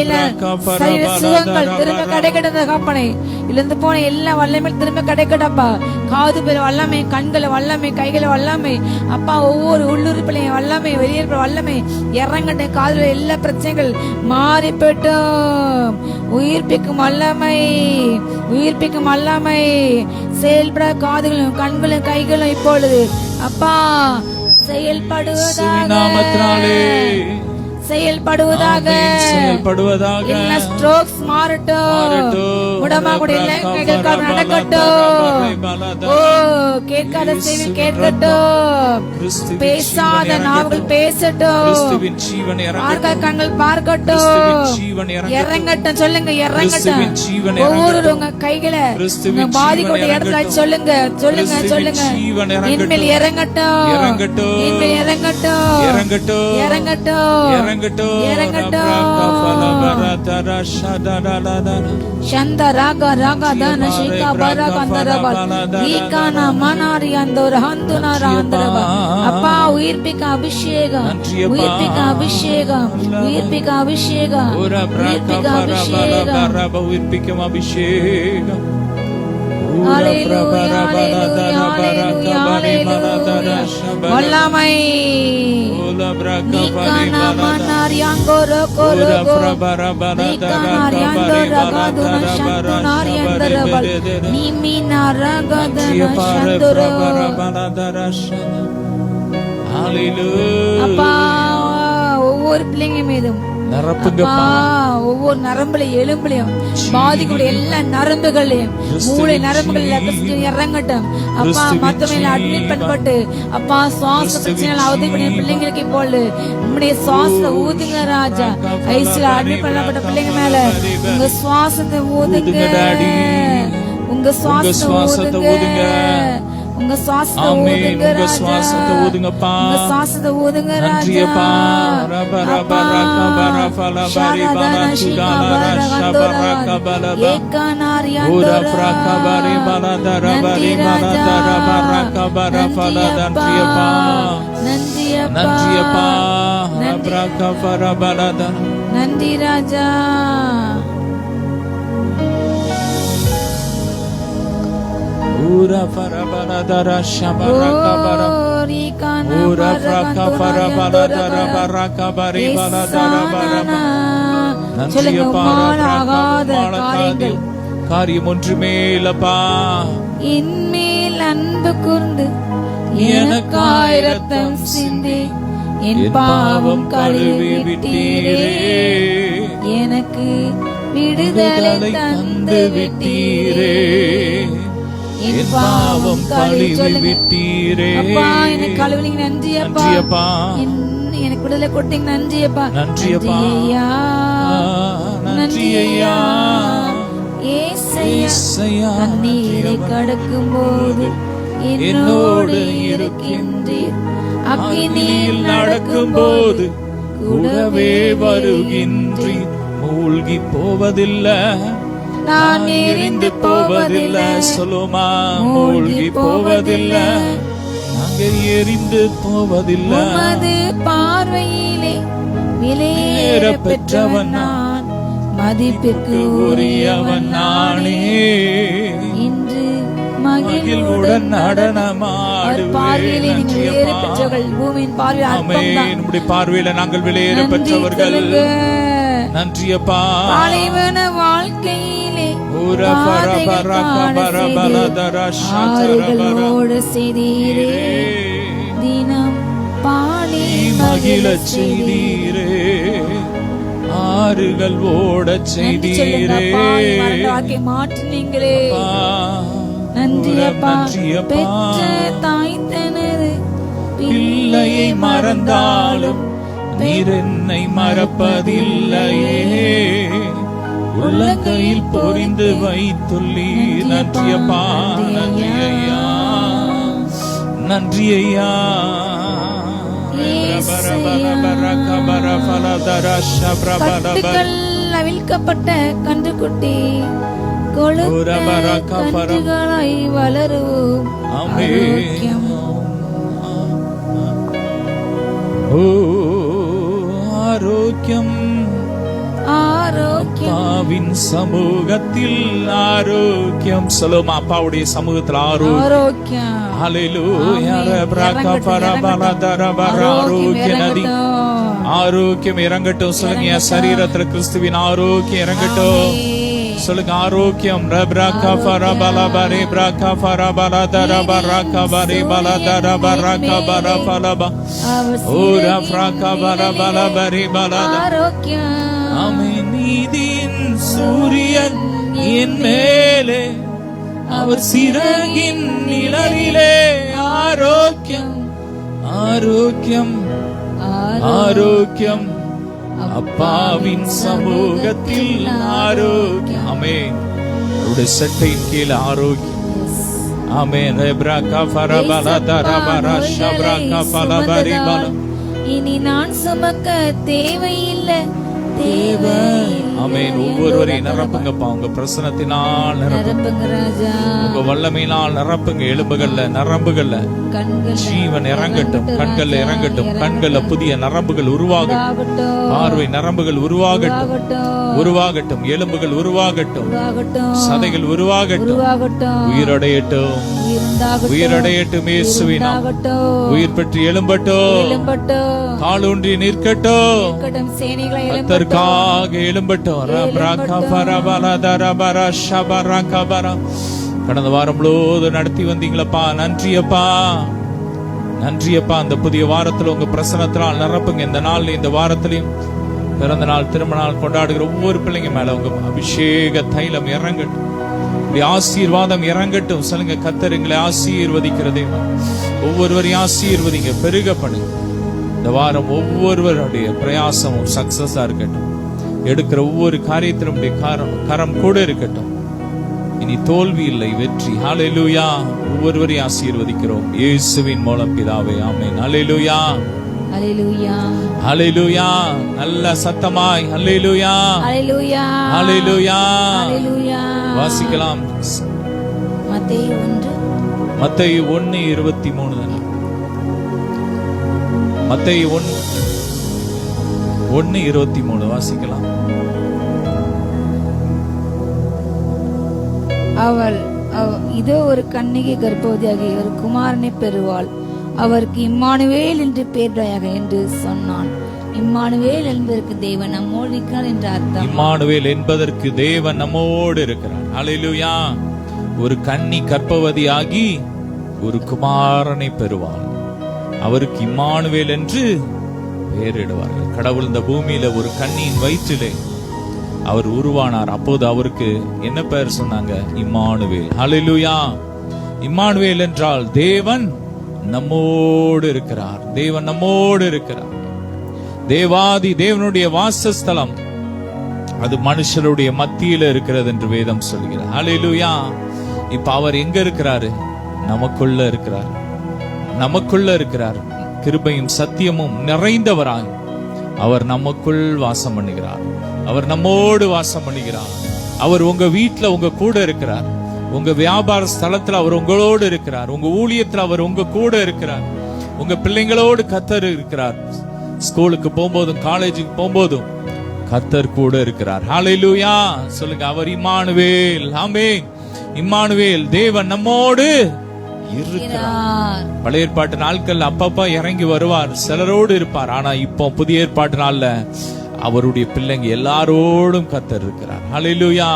[SPEAKER 2] சுகங்கள் திரும்ப கிடைக்கிட்ட காப்பனை, இழந்து போன எல்லா வல்லமே திரும்ப கிடைக்கட்டப்பா. காது பேர் வல்லமை, கண்களை வல்லமை, கைகளை வல்லமை அப்பா. ஒவ்வொரு உள்ளுறுப்பிலையும் வல்லமை, வெளியேற்ப வல்லமை இறங்கட்ட. காதுல எல்லா பிரச்சனைகள் மாறி போயிட்டோம். உயிர்ப்பிக்கும் வல்லமை, உயிர்ப்பிக்கும் வல்லமை செயல்பட காதுகளும் கண்களும் கைகளும் இப்பொழுது அப்பா செயல்படுவதாக, செயல்படுவதாக,
[SPEAKER 1] செயல்படுவதாக.
[SPEAKER 2] எல்லா ஸ்ட்ரோக்ஸ் மாறட்டும், முடமாகுடைய கைகள் நடக்கட்டும். ஓ கேட்காத செவி கேட்கட்டும், பேசாத நாவுகள் பேசட்டும், பார்க்க கண்கள் பார்க்கட்டும். இறங்கட்டும், சொல்லுங்க இறங்கட்டும். ஒவ்வொரு உங்க கைகளை பாதிக்கூடிய இடத்துல சொல்லுங்க, சொல்லுங்க, சொல்லுங்க. இனிமேல் இறங்கட்டும், இனிமேல் இறங்கட்டும், இறங்கட்டும், இறங்கட்டும். சந்த ராக ராக தன ஷிகா பரகந்தரப ஈகானா மனாரி அந்தோர ஹந்துனார அந்தரப. அப்பா உயிர்ப்பிக்க அபிஷேகம், உயிர்ப்பிக்க அபிஷேகம், உயிர்ப்பிக்க அபிஷேகம், உயிர்ப்பிக்க அபிஷேகம்,
[SPEAKER 1] உயிர்ப்பிக்கும் அபிஷேகம்.
[SPEAKER 2] ஹல்லேலூயா, ஹல்லேலூயா, ஹல்லேலூயா, ஹல்லேலூயா. வல்லமை நிகானா மனாரி அங்கோர கோரகோ நிகானாரி அந்தோர காதுன சந்துனாரி அந்தரப நிமினா ரகதன சந்துரோ.
[SPEAKER 1] ஹல்லேலூயா.
[SPEAKER 2] அப்பா ஒவ்வொரு பிள்ளைங்க மீதும் ஒவ்வொரு நரம்புலையும் எலும்புலையும் பாதிக்கூடிய எல்லா நரம்புகளையும் மூளை நரம்புகள் இறங்கட்டும் அப்பா. மத்தவங்களை அட்மிட் பண்ணப்பட்டு அப்பா சுவாச பிரச்சனை அவதிக்கூடிய பிள்ளைங்களுக்கு போல நம்முடைய சுவாசத்தை ஊதுங்க ராஜா. ஐசில அட்மிட் பண்ணப்பட்ட பிள்ளைங்க மேல உங்க சுவாசத்தை ஊதுங்க, உங்க சுவாசத்தை ஊதுங்க, உங்க சுவாசத்தை ஊதுங்க ராஜா, சுவாசத்தை ஊதுங்கப்பா, உங்க சுவாசத்தை ஊதுங்க ராஜா. அப்பா ஷாரதன ஷிகாபர கந்தோர ஏகானாரி அந்தோர நந்தி ராஜா, நந்தி ராஜா.
[SPEAKER 1] Ura farabana dara shabaraka bara. Ura fraka farabana dara baraka bari bala dara bara.
[SPEAKER 2] சொல்லுங்க
[SPEAKER 1] காரியம் ஒன்றுமே இல்லப்பா.
[SPEAKER 2] இன்மேல் அன்பு கூர்ந்து எனக்காய் இரத்தம் சிந்தி என் பாவம் கழுவி விட்டீரே, எனக்கு விடுதலை தந்து விட்டீரே, என் பாவம் கழுவி விட்டீரே. அப்பா எனக்கு கழுவினீங்க, நன்றி அப்பா. எனக்கு விடுதலை கொடுத்தீங்க, நன்றி அப்பா. நன்றி ஐயா, நன்றி ஐயா. ஏசையா தண்ணீரை கடக்கும் போது என்னோடு இருக்கின்றீர், அக்கினியில் நடக்கும் போது கூடவே வருகின்றீர். மூழ்கி போவதில்லை, நான் எரிந்து போவதில்லை. சொல்லுமா, மூழ்கி போவதில்லை, நாங்கள் எரிந்து போவதில்லை. உமது பார்வையிலே விலையேற பெற்றவன் நான், மதிப்பிற்கு உரியவன் நானே. இன்று மகிழ்வுடன் நடனமாடுவேன். பார்வையிலே நீங்கள் விலையேற பெற்றவர்கள், பூமியின் பார்வையில் அற்பம்தான். நம்முடைய பார்வையில நாங்கள் விலையேற பெற்றவர்கள். நன்றி அப்பா. பாலைவன வாழ்க்கையிலே ஆறுகளோடு செய்தீரே, தினம் பாடி மகிழச் செய்தீரே.
[SPEAKER 1] ஆறுகள் ஓடச் செய்தீரே.
[SPEAKER 2] மரணவாக்கை மாற்றினீங்களே. நன்றி அப்பா. பெற்ற தாய் தனது
[SPEAKER 1] பிள்ளையை மறந்தாலும் நீர் என்னை மறப்பதில்லையே. உள்ளங்கையில் பொறிந்து வைத்துள்ளீர். நன்றி அப்பா. நன்றி ஐயா. நன்றி ஐயா.
[SPEAKER 2] கட்டுகள் அவிழ்க்கப்பட்ட கன்றுக்குட்டி கன்றுகளாய் வளருவோம். ஆரோக்கியம்.
[SPEAKER 1] ஆரோக்கியம். அப்பாவின் சமூகத்தில் ஆரோக்கியம். சொல்லுமா, அப்பாவுடைய சமூகத்தில் ஆரோக்கியம். ஹல்லேலூயா. ஆரோக்கிய நதி. ஆரோக்கியம் இறங்கட்டும். சொல்லுங்க, சரீரத்துல கிறிஸ்துவின் ஆரோக்கியம் இறங்கட்டும். சொல்லுங்க, ஆரோக்கியம். நீதியின் சூரியன் என் மேலே, அவர் சிறகின் நிழலிலே. ஆரோக்கியம். ஆரோக்கியம். ஆரோக்கியம். அப்பாவின் சமூகத்தில் ஆரோக்கியம். ஆமென். அவருடைய சட்டையின் கீழ் ஆரோக்கியம். ஆமென்.
[SPEAKER 2] இனி நான் சுமக்க தேவையில்லை.
[SPEAKER 1] ஆமென். ஒவ்வொருவரையும் நிரப்புங்கப்பா. உங்க பிரசனத்தினால் நிரப்புங்க ராஜா. உங்க வல்லமையினால் நிரப்புங்க. எலும்புகள்ல, நரம்புகள்ல ஜீவன் இறங்கட்டும். கண்கள்ல இறங்கட்டும். கண்கள்ல புதிய நரம்புகள் உருவாகட்டும். பார்வை நரம்புகள் உருவாகட்டும். உருவாகட்டும். எலும்புகள் உருவாகட்டும். சதைகள் உருவாகட்டும். உயிரடையட்டும். உயிரடையட்டும். இயேசுவின் உயிர் பெற்று எழும்பட்டும். காலூன்றி நிற்கட்டும். கர்த்தருக்காக எழும்பட்டும். கடந்த வாரம் முழுவதும் நடத்தி வந்தீங்களப்பா. நன்றியப்பா. நன்றியப்பா. அந்த புதிய வாரத்துல உங்க பிரசனத்தினால் நிரப்புங்க. இந்த நாள், இந்த வாரத்திலையும் பிறந்த நாள், திருமண நாள் கொண்டாடுகிற ஒவ்வொரு பிள்ளைங்க மேல உங்க அபிஷேக தைலம் இறங்கட்டும். ஆசீர்வாதம் இறங்கட்டும். சொல்லுங்க, கர்த்தர் எங்களை ஆசீர்வதிக்கிறதே. ஒவ்வொருவரையும் ஆசீர்வதிங்க. பெருக பண்ணுங்க. இந்த வாரம் ஒவ்வொருவருடைய பிரயாசமும் சக்சஸா இருக்கட்டும். எடுக்கிற ஒவ்வொரு காரியத்திலும் கரம் கூட இருக்கட்டும். இனி தோல்வி இல்லை, வெற்றி. ஹல்லேலூயா. ஒவ்வொருவரையும் ஆசீர்வதிக்கிறோம் இயேசுவின் மூலம் பிதாவே. ஆமென். ஹல்லேலூயா.
[SPEAKER 2] ஹல்லேலூயா.
[SPEAKER 1] ஹல்லேலூயா. நல்ல சத்தமாய் ஹல்லேலூயா.
[SPEAKER 2] ஹல்லேலூயா.
[SPEAKER 1] ஹல்லேலூயா.
[SPEAKER 2] ஹல்லேலூயா.
[SPEAKER 1] வாசிக்கலாம். மத்தேயு 1:23 தானே? மத்தேயு 1:23 வாசிக்கலாம்.
[SPEAKER 2] அவள் இதோ ஒரு கன்னிகை கர்ப்பவதியாகி ஒரு குமாரனை பெறுவாள். அவருக்கு இம்மானுவேல் என்று பெயராக என்று சொன்னான். இம்மானுவேல் என்பதற்கு தேவன் நம்மோடு இருக்கிறார் என்ற அர்த்தம்.
[SPEAKER 1] இம்மானுவேல் என்பதற்கு தேவன் நம்மோடு இருக்கிறார். ஹல்லேலூயா. ஒரு கன்னி கர்ப்பவதியாகி ஒரு குமாரனை பெறுவாள். அவருக்கு இம்மானுவேல் என்று பெயரிடுவார்கள். கடவுள் இந்த பூமியில ஒரு கன்னியின் வயிற்றிலே அவர் உருவானார். அப்போது அவருக்கு என்ன பெயர் சொன்னாங்க? இம்மானுவேல். ஹல்லேலூயா. இம்மானுவேல் என்றால் தேவன் நம்மோடு இருக்கிறார். தேவன் நம்மோடு இருக்கிறார். தேவாதி தேவனுடைய வாசஸ்தலம் அது மனுஷருடைய மத்தியில இருக்கிறது என்று வேதம் சொல்கிறார். ஹல்லேலூயா. இப்ப அவர் எங்க இருக்கிறாரு? நமக்குள்ள இருக்கிறார். நமக்குள்ள இருக்கிறார். கிருபையும் சத்தியமும் நிறைந்தவராய் அவர் நமக்குள் வாசம் பண்ணுகிறார். அவர் நம்மோடு வாசம் பண்ணுகிறார். அவர் உங்க வீட்டுல உங்க கூட இருக்கிறார். உங்க வியாபார ஸ்தலத்துல அவர் உங்களோடு இருக்கிறார். உங்க ஊழியத்துல அவர் உங்க கூட இருக்கிறார். உங்க பிள்ளைங்களோடு கர்த்தர் இருக்கிறார். ஸ்கூலுக்கு போகும்போதும் காலேஜுக்கு போகும்போதும் கர்த்தர் கூட இருக்கிறார். ஹல்லேலூயா. சொல்லுங்க, அவர் இம்மானுவேல். ஆமென். இம்மானுவேல், தேவன் நம்மோடு இருக்கிறார். பழைய ஏற்பாட்டு நாட்கள் அப்பப்பா இறங்கி வருவார், சிலரோடு இருப்பார். ஆனா இப்போ புதிய ஏற்பாட்டு நாள்ல அவருடைய பிள்ளைங்க எல்லாரோடும் கர்த்தர் இருக்கிறார். ஹல்லேலூயா.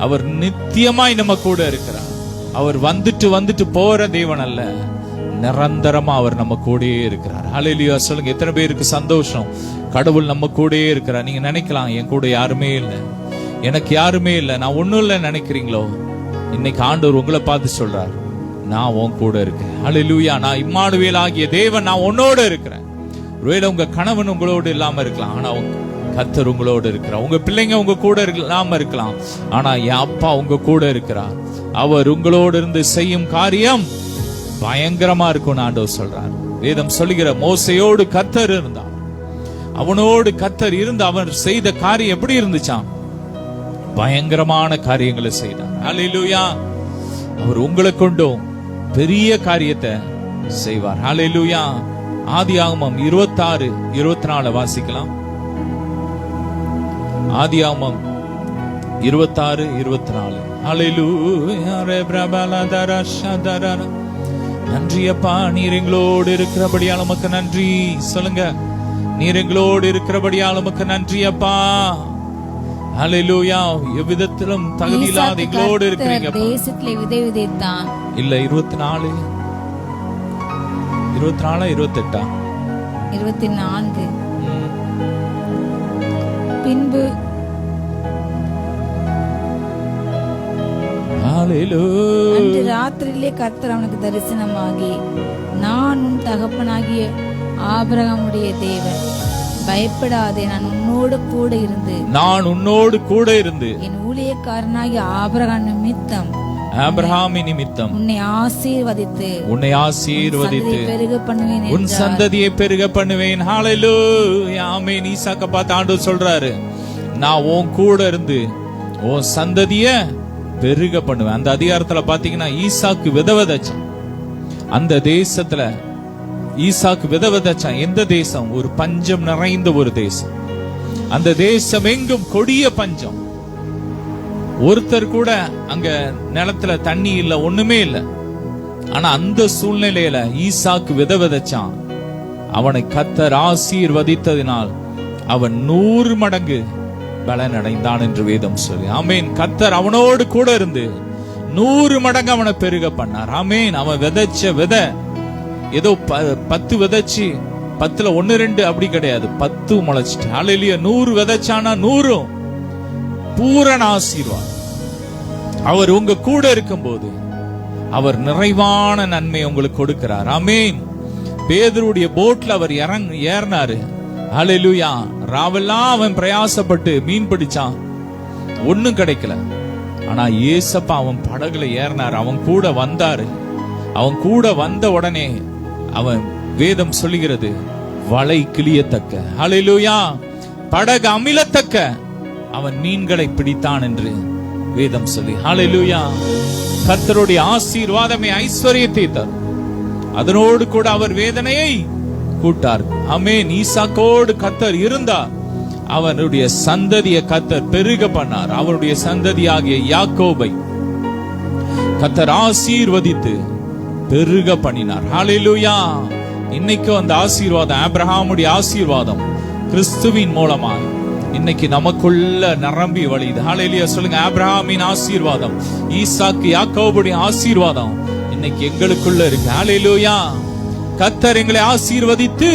[SPEAKER 1] அவர் நித்தியமாய் நம்ம கூட இருக்கிறார். அவர் வந்துட்டு போற தேவன் அல்ல, நிரந்தரமா அவர் நம்ம கூடயே இருக்கிறார். ஹல்லேலூயா. சொல்லுங்க, எத்தனை பேருக்கு சந்தோஷம்? கடவுள் நம்ம கூடயே இருக்கிறார். நீங்க நினைக்கலாம், என் கூட யாருமே இல்லை, எனக்கு யாருமே இல்லை, நான் ஒண்ணும் இல்லை நினைக்கிறீங்களோ? இன்னைக்கு ஆண்டவர் உங்களை பார்த்து சொல்றார், நான் உன் கூட இருக்கேன். ஹல்லேலூயா. நான் இம்மானுவேல் ஆகிய தேவன், நான் உன்னோட இருக்கிறேன். ஒருவேளை உங்க கணவன் உங்களோடு இல்லாம இருக்கலாம், ஆனா கர்த்தர் உங்களோடு இருக்கிறார். உங்க பிள்ளைங்க உங்க கூட இல்லாம இருக்கலாம், ஆனா என் அப்பா உங்க கூட இருக்கிறார். அவர் உங்களோடு இருந்து செய்யும் காரியம் பயங்கரமா இருக்கும் ஆண்டவர் சொல்றார். வேதம் சொல்லுகிற மோசையோடு கர்த்தர் இருந்தார், அவனோடு கர்த்தர் இருந்து அவர் செய்த காரியம் எப்படி இருந்துச்சாம்? பயங்கரமான காரியங்களை செய்தார். ஹல்லேலூயா. அவர் உங்களை கொண்டும் பெரிய காரியத்தை செய்வார். ஹல்லேலூயா. ஆதியாகமம் 26:24 வாசிக்கலாம். ஆதியாகமம் 26:24. ஹல்லேலூயா. நன்றி அப்பா, நீர் எங்களோடு இருக்கிறபடியால் உமக்கு நன்றி. சொல்லுங்க, நீர் எங்களோடு இருக்கிறபடியால் உமக்கு நன்றி அப்பா. ஹல்லேலூயா. எவ்விதத்திலும் தகுதி இல்லாத எங்களோடு இருக்கிறீங்க.
[SPEAKER 2] தேசத்திலே விதை விதைத்தான்.
[SPEAKER 1] இல்ல 24 28
[SPEAKER 2] 24. பின்பு அன்று ராத்திரியிலே கர்த்தர் அவனுக்கு தரிசனமாகி, நான் உன் தகப்பனாகிய ஆபிரகாமுடைய தேவன், பயப்படாதே, நான் உன்னோடு கூட இருந்து என் ஊழியக்காரனாகிய ஆபிரகாமின் நிமித்தம் உன்னை ஆசீர்வதித்து பெருக பண்ணுவேன்,
[SPEAKER 1] உன் சந்ததியை பெருக பண்ணுவேன். ஹல்லேலூயா. ஆமென். ஈசாக்க பார்த்து ஆண்டவர் சொல்றாரு, நான் உன் கூட இருந்து உன் சந்ததிய பெருக பண்ணுவேன். அந்த அதிகாரத்துல பாத்தீங்கன்னா ஈசாக்கு விதவதச்சான். அந்த தேசத்துல ஈசாக்கு விதவதச்சான். எந்த தேசம்? ஒரு பஞ்சம் நிறைந்த ஒரு தேசம். அந்த தேசம் எங்கும் கொடிய பஞ்சம். ஒருத்தர் கூட அங்க நிலத்துல தண்ணி இல்ல, ஒண்ணுமே இல்ல. ஆனா அந்த சூழ்நிலையில ஈசாக்கு விதவதச்சான். அவனை கர்த்தர் ஆசீர்வதித்ததினால் அவன் 100 மடங்கு பலன் அடைந்தான் என்று வேதம் சொல்லி. ஆமேன். கர்த்தர் அவனோடு கூட இருந்து 100 மடங்கு அவனை பெருக பண்ணார். ஆமேன். அவன் விதைச்ச விதை ஏதோ 10 விதைச்சு 10ல 1-2 அப்படி கிடையாது, 10 முளைச்சிட்டு. ஹல்லேலூயா. 100 விதைச்சானா 100 பூரண ஆசீர்வாதம். அவர் உங்க கூட இருக்கும்போது அவர் நிறைவான நன்மை உங்களுக்கு கொடுக்கிறார். ஆமேன். பேதுருடைய போட்ல அவர் ஏறினாரு. ஹல்லேலூயா. ராவெல்லாம் அவன் பிரயாசப்பட்டு மீன் பிடிச்சான், ஒண்ணும் கிடைக்கல. ஆனா ஏசப்பா அவன் படகுல ஏறினார், அவன் கூட வந்தாரு. அவன் கூட வந்த உடனே அவன் வேதம் சொல்லுகிறது வலை கிளியத்தக்க, ஹல்லேலூயா, படகு அமிலத்தக்க அவன் மீன்களை பிடித்தான் என்று வேதம் சொல்லி. ஹல்லேலூயா. கர்த்தருடைய ஆசீர்வாதமே ஐஸ்வரியத்தை தரும், அதனோடு கூட அவர் வேதனையை கூட்டார். ஆமென். ஈசாக்கோடு கர்த்தர் இருந்தார். அவனுடைய சந்ததியை கர்த்தர் பெருக பண்ணார். அவருடைய சந்ததியாகிய யாக்கோபை கர்த்தர் ஆசீர்வதித்து பெருக பண்ணினார். ஹல்லேலூயா. இன்னைக்கு அந்த ஆசீர்வாதம், ஆபிரகாமுடைய ஆசீர்வாதம் கிறிஸ்துவின் மூலமாக இன்னைக்கு நமக்குள்ள நிரம்பி வழியுது. ஹல்லேலூயா. சொல்லுங்க, ஆபிரகாமின் ஆசீர்வாதம், ஈசாக்கு யாக்கோபுடைய ஆசீர்வாதம் இன்னைக்கு எங்களுக்குள்ள இருக்கு. ஹல்லேலூயா. கர்த்தர் எங்களை ஆசீர்வதித்து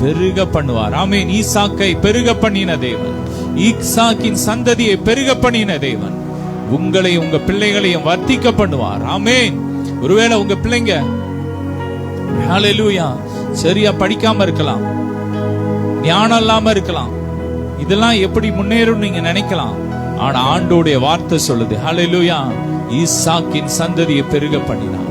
[SPEAKER 1] பெருக பண்ணுவார். ஆமென். ஈசாக்கை பெருக பண்ணின தேவன், ஈசாக்கின் சந்ததியை பெருக பண்ணின தேவன் உங்களை உங்க பிள்ளைகளையும் வர்த்திக்க பண்ணுவார். ஆமென். ஒருவேளை உங்க பிள்ளைங்க ஹல்லேலூயா சரியா படிக்காம இருக்கலாம், ஞானம் இல்லாம இருக்கலாம், இதெல்லாம் எப்படி முன்னேறும் நீங்க நினைக்கலாம். ஆனா ஆண்டோடைய வார்த்தை சொல்லுது, ஹல்லேலூயா, ஈசாக்கின் சந்ததியை பெருக பண்ணினார்.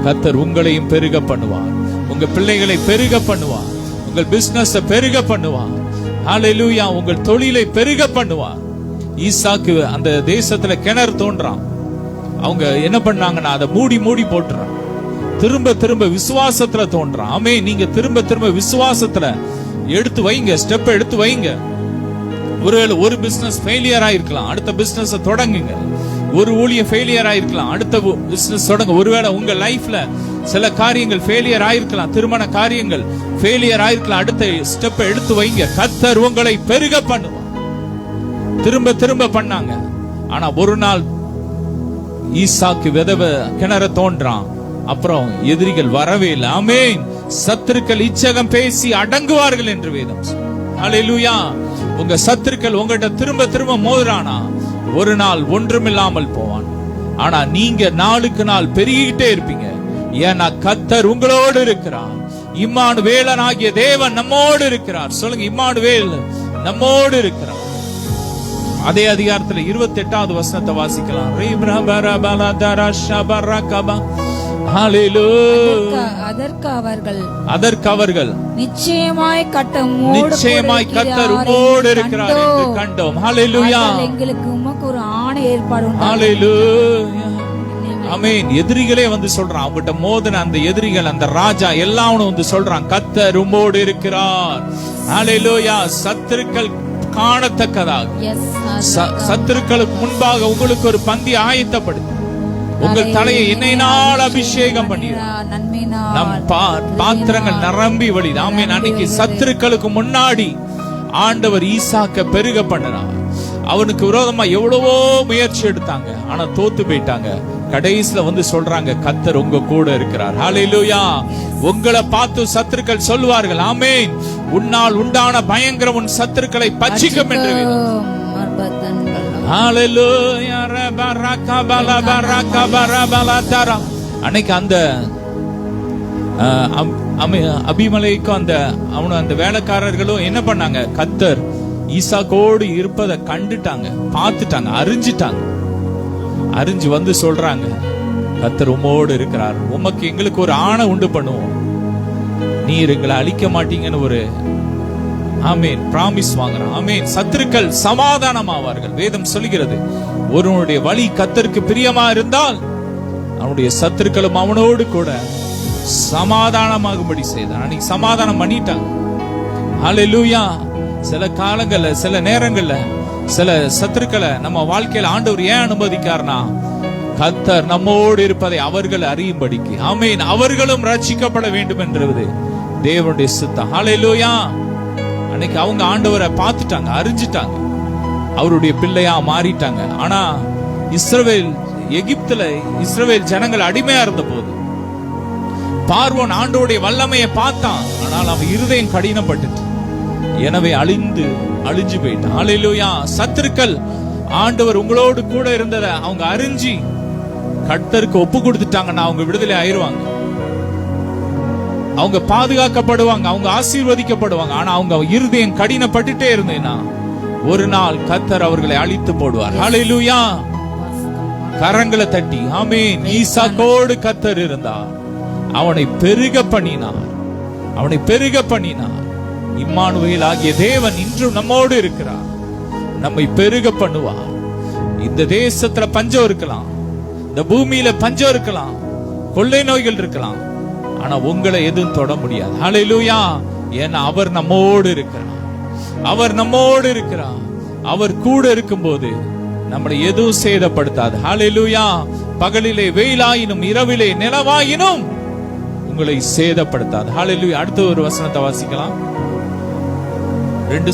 [SPEAKER 1] கர்த்தர் உங்களையும் பெருக பண்ணுவார், உங்க பிள்ளைகளை பெருக பண்ணுவார், உங்கள் பிசினஸ் பெருக பண்ணுவார். ஹல்லேலூயா. உங்கள் தொழிலை பெருக பண்ணுவார். ஈசாக்கு அந்த தேசத்துல கிணறு தோன்றான். அவங்க என்ன பண்ணாங்கன்னா அதை மூடி போட்டுறான். திரும்ப திரும்ப விசுவாசத்துல தோன்றான். ஆமே. நீங்க திரும்ப திரும்ப விசுவாசத்துல எடுத்து வைங்க, ஸ்டெப் எடுத்து வைங்க. ஒருவேளை ஒரு பிசினஸ் ஃபெயிலியர் ஆயிருக்கலாம், அடுத்த பிசினஸ் தொடங்குங்க. ஒரு ஊழியம் ஃபெயிலியர் ஆயிருக்கலாம், அடுத்த பிசினஸ் தொடங்க. ஒருவேளை உங்க லைஃப்ல சில காரியங்கள் ஃபெயிலியர் ஆயிருக்கலாம், திருமண காரியங்கள் ஃபெயிலியர் ஆயிருக்கலாம், அடுத்த ஸ்டெப் எடுத்து வைங்க. கர்த்தர் உங்களை பெருக பண்ணுவார். திரும்ப திரும்ப பண்ணாங்க. ஆனா ஒரு நாள் ஈசாக்கு விதவ கிணற தோன்றான். அப்புறம் எதிரிகள் வரவே இல்லை. ஆமென். சத்துருக்கள் இச்சகம் பேசி அடங்குவார்கள் என்று வேதம். ஹல்லேலூயா. உங்க சத்துருக்கள் உங்ககிட்ட திரும்ப திரும்ப மோதுறானா ஒரு நாள் ஒன்றுமில்லாமல் போவான். ஆனா நீங்க நாளுக்கு நாள் பெருகிட்டே இருப்பீங்க. ஏன்னா கர்த்தர் உங்களோடு இருக்கிறார். இம்மானுவேலன் ஆகிய தேவன் நம்மோடு இருக்கிறார். சொல்லுங்க, இம்மானுவேல் நம்மோடு இருக்கிறார். அதே அதிகாரத்துல 28வது வசனத்தை வாசிக்கலாம். அதற்கு அவர்கள்
[SPEAKER 2] நிச்சயமாய் கர்த்தர்
[SPEAKER 1] உம்மோடு இருக்கிறார் என்று கண்டோம். ஹல்லேலூயா.
[SPEAKER 2] எங்களுக்கு உமக்கு ஒரு ஆணை ஏற்பாடு.
[SPEAKER 1] ஹல்லேலூயா. ஆமென். எதிரிகளே வந்து சொல்றான், அவங்கிட்ட மோதின அந்த எதிரிகள், அந்த ராஜா எல்லாம் வந்து சொல்றான், கர்த்தர் உம்மோடு இருக்கிறார். ஹல்லேலூயா. சத்துருக்கள் காணத்தக்கதாக, சத்துருக்களுக்கு முன்பாக உங்களுக்கு ஒரு பந்தி ஆயத்தப்படுத்து. உங்கள் தலையை எண்ணெயினால் அபிஷேகம் பண்ணினார். நம் பாத்திரங்கள் நிரம்பி வழிது. ஆமென். அன்னைக்கு சத்துருக்களுக்கு முன்னாடி ஆண்டவர் ஈசாக்க பெருக பண்ணினார். அவனுக்கு விரோதமா எவ்வளவோ முயற்சி எடுத்தாங்க, ஆனா தோத்து போயிட்டாங்க. கடைசில வந்து சொல்றாங்க, கர்த்தர் உங்க கூட இருக்கிறார். ஹல்லேலூயா. உங்களை பார்த்து சத்துருக்கள் சொல்வார்கள், ஆமென், உன்னால் உண்டான பயங்கரம் உன் சத்துருக்களை பட்சிக்கும் என்று. ஹல்லேலூயா. அன்னைக்கு அந்த அபிமலைக்கும் அந்த வேலைக்காரர்களும் என்ன பண்ணாங்க, கர்த்தர் ஈசாக்கோடு இருப்பதை கண்டுட்டாங்க, பார்த்துட்டாங்க, அறிஞ்சிட்டாங்க. அறிஞ்சு வந்து சொல்றாங்க, கர்த்தர் உம்மோடு இருக்கிறார், உமக்கு எங்களுக்கு ஒரு ஆணை உண்டு பண்ணுவோம், நீர் எங்களை அழிக்க மாட்டீங்கன்னு ஒரு ஆமேன் பிராமிஸ் வாங்குறான். ஆமேன். சத்துருக்கள் சமாதானமாவார்கள். வேதம் சொல்கிறது, ஒருவனுடைய வழி கர்த்தருக்கு பிரியமா இருந்தால் அவனுடைய சத்துருக்களும் அவனோடு கூட சமாதானமாகும்படி செய்தான். அன்னைக்கு சமாதானம் பண்ணிட்டாங்க. ஹல்லேலூயா. சில காலங்கள்ல, சில நேரங்கள்ல, சில சத்துருக்களை நம்ம வாழ்க்கையில ஆண்டவர் ஏன் அனுமதிக்கார்னா, கர்த்தர் நம்மோடு இருப்பதை அவர்கள் அறியும்படிக்கு. ஆமென். அவர்களும் ரட்சிக்கப்பட வேண்டும் என்றது தேவனுடைய சித்தம். ஹல்லேலூயா. அன்னைக்கு அவங்க ஆண்டவரை பார்த்துட்டாங்க, அறிஞ்சிட்டாங்க, அவருடைய பிள்ளையா மாறிட்டாங்க. ஆனா எகிப்துல இஸ்ரவேல் ஜனங்கள் அடிமையா இருந்த போது பார்வோன் ஆண்டவருடைய வல்லமையை பார்த்தான், ஆனால் அவன் இருதயம் கடினப்பட்டுட்டு, எனவே அழிஞ்சு போயிட்டான். ஹல்லேலூயா. சத்துருக்கள் ஆண்டவர் உங்களோடு கூட இருந்ததை அவங்க அறிஞ்சி கர்த்தருக்கு ஒப்பு கொடுத்துட்டாங்கன்னா அவங்க விடுதலை ஆயிருவாங்க, அவங்க பாதுகாக்கப்படுவாங்க, அவங்க ஆசீர்வதிக்கப்படுவாங்க. ஆனா அவங்க இருதயம் கடினப்பட்டுட்டே இருந்தேன்னா ஒரு நாள் கர்த்தர் அவர்களை அழித்து போடுவார். ஹல்லேலூயா. கரங்களை தட்டி ஆமென். ஈசாக்கோடு கர்த்தர் இருந்தார், அவனை பெருக பண்ணினார், அவனை பெருக பண்ணினார். இம்மானுவேல் ஆகிய தேவன் இன்றும் நம்மோடு இருக்கிறார், நம்மை பெருக பண்ணுவார். இந்த தேசத்துல பஞ்சம் இருக்கலாம், இந்த பூமியில பஞ்சம் இருக்கலாம், கொள்ளை நோய்கள் இருக்கலாம், ஆனா உங்களை எதுவும் தொட முடியாது. ஹல்லேலூயா. ஏன்னா அவர் நம்மோடு இருக்கிறார், அவர் நம்மோடு இருக்கிறார். அவர் கூட இருக்கும்போது நம்மளை எதுவும் சேதப்படுத்தாது. ஹல்லேலூயா. பகலிலே வெயிலாயினும் இரவிலே நிலவாயினும் உங்களை சேதப்படுத்தாது. ஹல்லேலூயா. அடுத்த ஒரு வசனத்தை வாசிக்கலாம். 2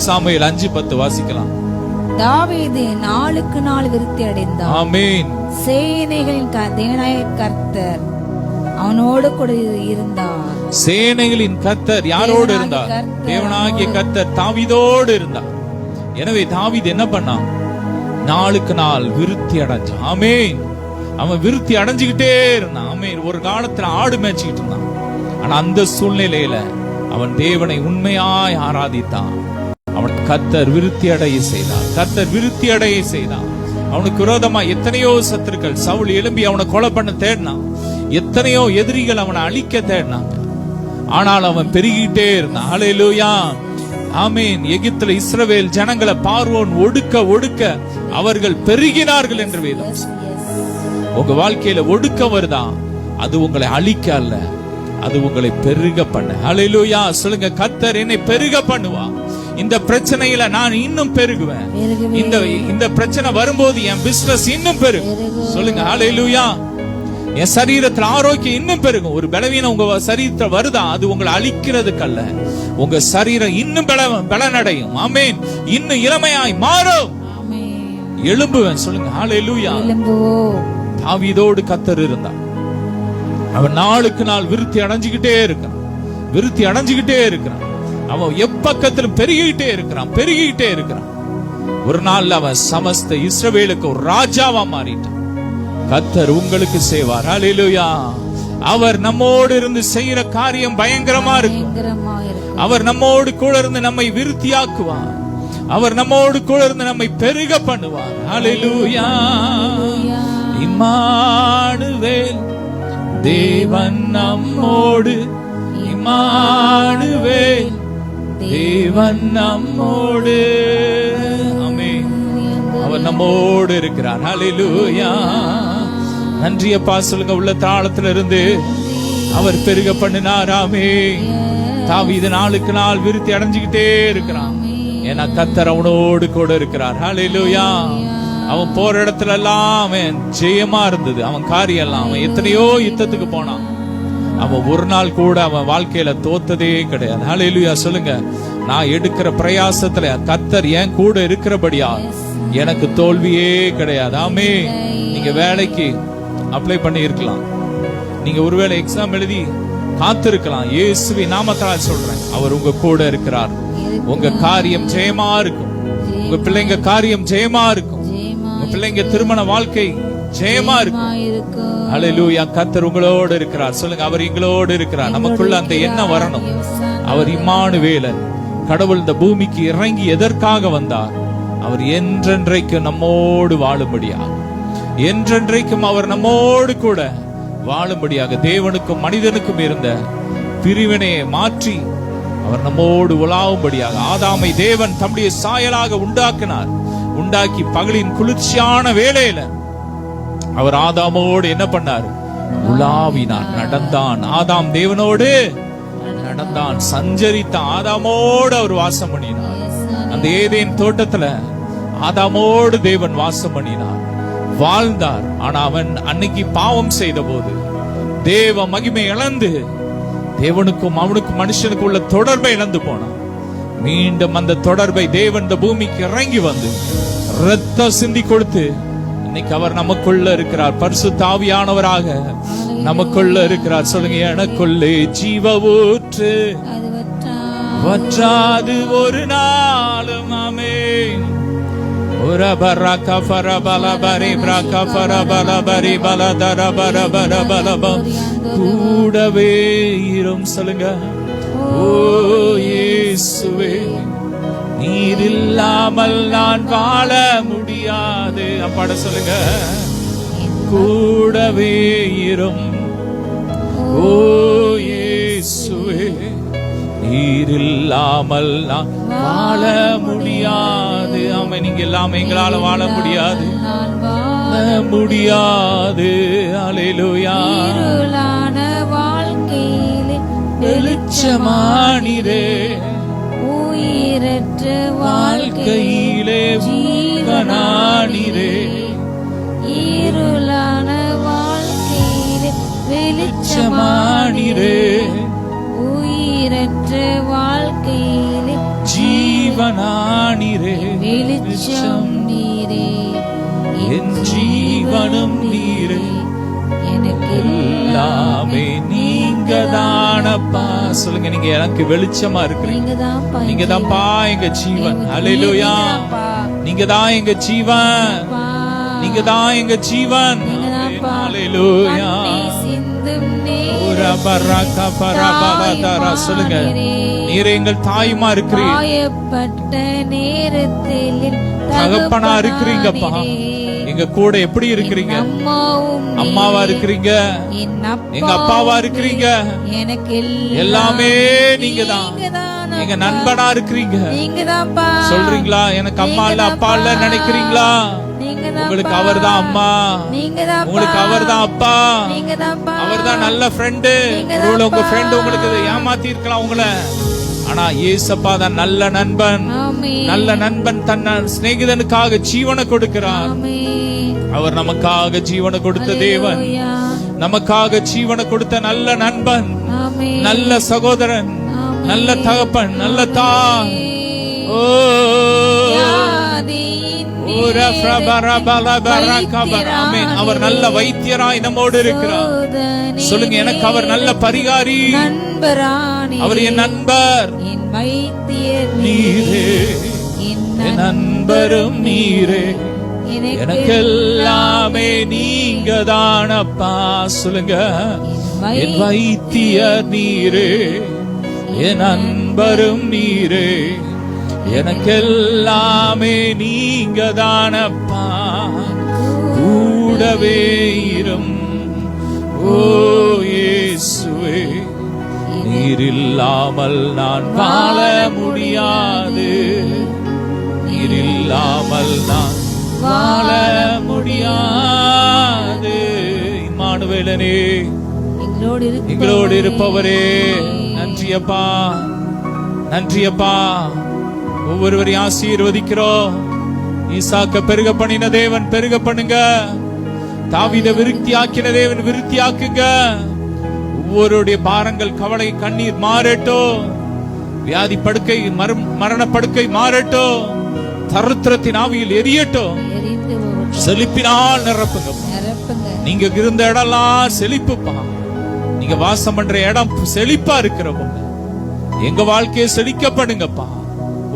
[SPEAKER 1] சாமுவேல் 5:10 வாசிக்கலாம்.
[SPEAKER 2] தாவீது நாளுக்கு நாள் விருத்தி அடைந்தான்.
[SPEAKER 1] ஆமென்.
[SPEAKER 2] சேனைகளின் தேவனாகிய கர்த்தர் அவனோடு கூட இருந்தார்.
[SPEAKER 1] சேனைகளின் கர்த்தர் யாரோடு இருந்தார்? தேவனாகிய கர்த்தர் தாவீதோடு இருந்தார். எனவே தாவீது என்ன பண்ணான்? நாளுக்கு நாள் விருத்தி அடைஞ்சான். ஆமென். அவன் விருத்தி அடைஞ்சுக்கிட்டே இருந்தான். ஆமென். ஒரு காலத்துல ஆடு மேய்ச்சிக்கிட்டு இருந்தான், ஆனா அந்த சூழ்நிலையில அவன் தேவனை உண்மையாய் ஆராதித்தான். அவன் கர்த்தர் விருத்தி அடைய செய்தார், கர்த்தர் விருத்தி அடைய செய்தான். அவனுக்கு விரோதமா எத்தனையோ சத்துருக்கள் சவுல் எழும்பி அவனை கொலை பண்ண தேடினான், எத்தனையோ எதிரிகள் அவனை அழிக்க தேடினாங்க, ஆனால் அவன் பெருகிட்டே இருந்தான். ஹல்லேலூயா. ஆமென். எகிப்துல இஸ்ரவேல் ஜனங்களை பார்வோன் ஒடுக்க ஒடுக்க அவர்கள் பெருகினார்கள் என்று வேதம். உங்க வாழ்க்கையில ஒடுக்க வருதா, அது உங்களை அழிக்க அல்ல, அது உங்களை பெருக பண்ண. ஹல்லேலூயா. சொல்லுங்க, கர்த்தர் என்னை பெருக பண்ணுவா. இந்த பிரச்சனையில நான் இன்னும் பெருகுவேன். இந்த பிரச்சனை வரும்போது என் பிசினஸ் இன்னும் பெருகும். சொல்லுங்க, ஹல்லேலூயா. என் சரீரத்துல ஆரோக்கியம் இன்னும் பெருகும். ஒரு பலவீனம் உங்க சரீரத்துல வருதா, அது உங்களை அழிக்கிறதுக்கு அல்ல, உங்க சரீரம் இன்னும் பலனடையும். ஆமென். இன்னும் இளமையாய் மாறும். எழும்புவேன். சொல்லுங்க, ஹல்லேலூயா. தாவீதோடு கர்த்தர் இருந்தார். அவன் நாளுக்கு நாள் விருத்தி அடைஞ்சுக்கிட்டே இருக்கான். விருத்தி அடைஞ்சுகிட்டே இருக்கிறான். அவன் எப்பக்கத்திலும் பெருகிட்டே இருக்கிறான். ஒரு நாள் அவன் சமஸ்த இஸ்ரவேலுக்கு ஒரு ராஜாவா மாறிட்டான். கர்த்தர் உங்களுக்கு செய்வார். ஹல்லேலூயா. அவர் நம்மோடு இருந்து செய்யற காரியம் பயங்கரமா இருக்கும். அவர் நம்மோடு கூட இருந்து நம்மை விருத்தியாக்குவார். அவர் நம்மோடு கூட இருந்து நம்மை பெருக பண்ணுவார். ஹல்லேலூயா. இம்மானுவேல் தேவன் நம்மோடு, இம்மானுவேல் தேவன் நம்மோடு. ஆமென். அவர் நம்மோடு இருக்கிறார். ஹல்லேலூயா. நன்றியப்பா சொல்லுங்க. உள்ள தாளத்துல இருந்து அவர் பெருக பண்ணினார். ஆமென். தாவீது நாளுக்கு நாள் விருத்தி அடைஞ்சுக்கிட்டே இருக்கிறான். ஏன்னா கர்த்தர் அவனோடு கூட இருக்கிறார். ஹல்லேலூயா. அவன் போற இடத்துல எல்லாம் அவன் ஜெயமா இருந்தது. அவன் காரியம் எல்லாம், அவன் எத்தனையோ யுத்தத்துக்கு போனான். அவன் ஒரு நாள் கூட அவன் வாழ்க்கையில தோத்ததே கிடையாது. ஹல்லேலூயா. சொல்லுங்க. நான் எடுக்கிற பிரயாசத்துல கர்த்தர் என் கூட இருக்கிறபடியா எனக்கு தோல்வியே கிடையாது. ஆமென். நீங்க வேலைக்கு அப்ளை பண்ணி இருக்கலாம். நீங்க ஒருவேளை எக்ஸாம் எழுதி காத்திருக்கலாம். இயேசுவின் நாமத்தால் சொல்றேன், அவர் உங்க கூட இருக்கிறார். உங்க காரியம் ஜெயமா இருக்கும். உங்க பிள்ளைங்க காரியம் ஜெயமா இருக்கும். உங்க பிள்ளைங்க திருமண வாழ்க்கை ஜெயமா இருக்கும். ஹல்லேலூயா. கர்த்தர் உங்களோடு இருக்கிறார். சொல்லுங்க. அவர் எங்களோடு இருக்கிறார். நமக்குள்ள அந்த எண்ணம் வரணும். அவர் இம்மானுவேலன். கடவுள் இந்த பூமிக்கு இறங்கி எதற்காக வந்தார்? அவர் என்றென்றைக்கும் நம்மோடு வாழும்படியாக, என்றென்றைக்கும் அவர் நம்மோடு கூட வாழும்படியாக, தேவனுக்கும் மனிதனுக்கும் இருந்த பிரிவினையை மாற்றி அவர் நம்மோடு உலாவும்படியாக ஆதாமை தேவன் தம்முடைய சாயலாக உண்டாக்கினார். உண்டாக்கி பகலின் குளிர்ச்சியான வேளையில அவர் ஆதாமோடு என்ன பண்ணார்? உலாவினார், நடந்தான். ஆதாம் தேவனோடு நடந்தான், சஞ்சரித்தான். ஆதாமோடு அவர் வாசம் பண்ணினார். அந்த ஏதேன் தோட்டத்துல ஆதாமோடு தேவன் வாசம் பண்ணினார், வாழ்ந்தார். ஆனா அவன் அன்னைக்கு பாவம் செய்த போது தேவ மகிமை இழந்து தேவனுக்கும் அவனுக்கும் மனுஷனுக்கு உள்ள தொடர்பை இழந்து போனான். மீண்டும் அந்த தொடர்பை தேவன் இந்த பூமிக்கு இறங்கி வந்து ரத்தம் சிந்தி கொடுத்து இன்னைக்கு அவர் நமக்குள்ள இருக்கிறார். பரிசுத்த ஆவியானவராக நமக்குள்ள இருக்கிறார். சொல்லுங்க. எனக்குள்ளே ஜீவ ஊற்று வற்றாது ஒரு நாளும். ஆமென். கூடவே இரும். சொல்லுங்க. ஓ இயேசுவே, நீர் இல்லாமல் நான் வாழ முடியாது. அப்பாட சொல்லுங்க. கூடவே இரும். ஓ இயேசுவே, நீர் இல்லாமல் நான் வாழ முடியாது. ஆமா, நீங்க இல்லாம எங்களால வாழ முடியாது, முடியாது. அல்லேலூயா.
[SPEAKER 2] இருளான வாழ்க்கையிலே
[SPEAKER 1] வெளிச்சமானிரே,
[SPEAKER 2] உயிரற்ற
[SPEAKER 1] வாழ்க்கையிலே ஜீவனானிரே.
[SPEAKER 2] இருளான வாழ்க்கையிலே வெளிச்சமானிரே, உயிரற்ற வாழ்க்கையிலே
[SPEAKER 1] ஜீவனானிரே.
[SPEAKER 2] வெளிச்சம் நீரே,
[SPEAKER 1] என் ஜீவனும் நீரே,
[SPEAKER 2] எனக்கு
[SPEAKER 1] எல்லாமே நீங்க தானப்பா. சொல்லுங்க. நீங்க எனக்கு வெளிச்சமா இருக்கிறீங்க. நீங்க தான்ப்பா எங்க ஜீவன். அல்லேலூயா. நீங்க தான் எங்க ஜீவன். நீங்க தான் எங்க ஜீவன். அல்லேலூயா. சொல்லுங்க. நீரே எங்கள் தாயுமா இருக்கிறீங்க,
[SPEAKER 2] காயப்பட்ட நேரத்தில்
[SPEAKER 1] தகப்பனா இருக்கிறீங்கப்பா. எங்க கூட எப்படி இருக்கிறீங்க? அம்மாவா இருக்கிறீங்க, எங்க அப்பாவா இருக்கிறீங்க.
[SPEAKER 2] எனக்கு
[SPEAKER 1] எல்லாமே நீங்க தான். எங்க நண்பனா இருக்கிறீங்க. சொல்றீங்களா? எனக்கு அம்மா இல்ல அப்பா இல்ல நினைக்கிறீங்களா? உங்களுக்கு அவர் தான் அம்மா, உங்களுக்கு அவர் தான் அப்பா, அவர் தான் நல்ல ஃப்ரெண்டு. உங்க ஃப்ரெண்டு உங்களுக்கு ஏமாத்தி இருக்கலாம் உங்களை, ஆனா ஏசப்பா தான் நல்ல நண்பன். நல்ல நண்பன் தன் சிநேகிதனுக்காக ஜீவனை கொடுக்கிறார். அவர் நமக்காக ஜீவனை கொடுத்த தேவன், நமக்காக ஜீவனை கொடுத்த நல்ல நண்பன், நல்ல சகோதரன், நல்ல தகப்பன், நல்ல தாய். ஓ ஆமென். அவர் நல்ல வைத்தியராய் நம்மோடு இருக்கிறார். சொல்லுங்க, எனக்கு அவர் நல்ல பரிகாரி, அவர் என் நண்பர்,
[SPEAKER 2] என் வைத்தியர்
[SPEAKER 1] நீரே, என் நண்பரும் நீரே, எனக்கு எல்லாமே நீங்க தானப்பா. சொல்லுங்க, என் வைத்தியர் நீரே, என் நண்பரும் நீரே, எனக்கு எல்லாமே நீங்க தானப்பா. கூடவே இரும் ஓ இயேசுவே, நீர் இல்லாமல் நான் வாழ முடியாது, நீர் இல்லாமல் நான் வாழ முடியாது. இம்மானுவேலனே, எங்களோடு இருப்பவரே, நன்றியப்பா, நன்றியப்பா. ஒவ்வொருவரையும் ஆசீர்வதிக்கிறோம். ஈசாக்க பெருக பண்ணின தேவன் பெருக பண்ணுங்க. தாவீதை விருத்தி ஆக்கின தேவன் விருத்தி ஆக்குங்க. ஒவ்வொருடைய பாரங்கள், கவலை, கண்ணீர் மாறட்டும். வியாதி படுக்கை, மரண படுக்கை மாறட்டும். தருத்திரத்தின் ஆவியில் எரியட்டும். செழிப்பினால் நிரப்புங்க. நீங்க இருந்த இடம்லாம் செழிப்புப்பா. நீங்க வாசம் பண்ற இடம் செழிப்பா இருக்கிறவங்க, எங்க வாழ்க்கையை செழிக்கப்படுங்கப்பா.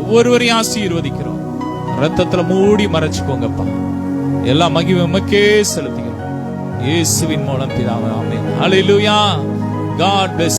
[SPEAKER 1] ஒவ்வொருவரையும் ஆசீர்வதிக்கிறோம். ரத்தத்துல மூடி மறைச்சுக்கோங்கப்பா. எல்லா மகிமை உமக்கே செலுத்துகிறோம். இயேசுவின் மூலம் பிதாவே, ஆமென். ஹல்லேலூயா. God bless.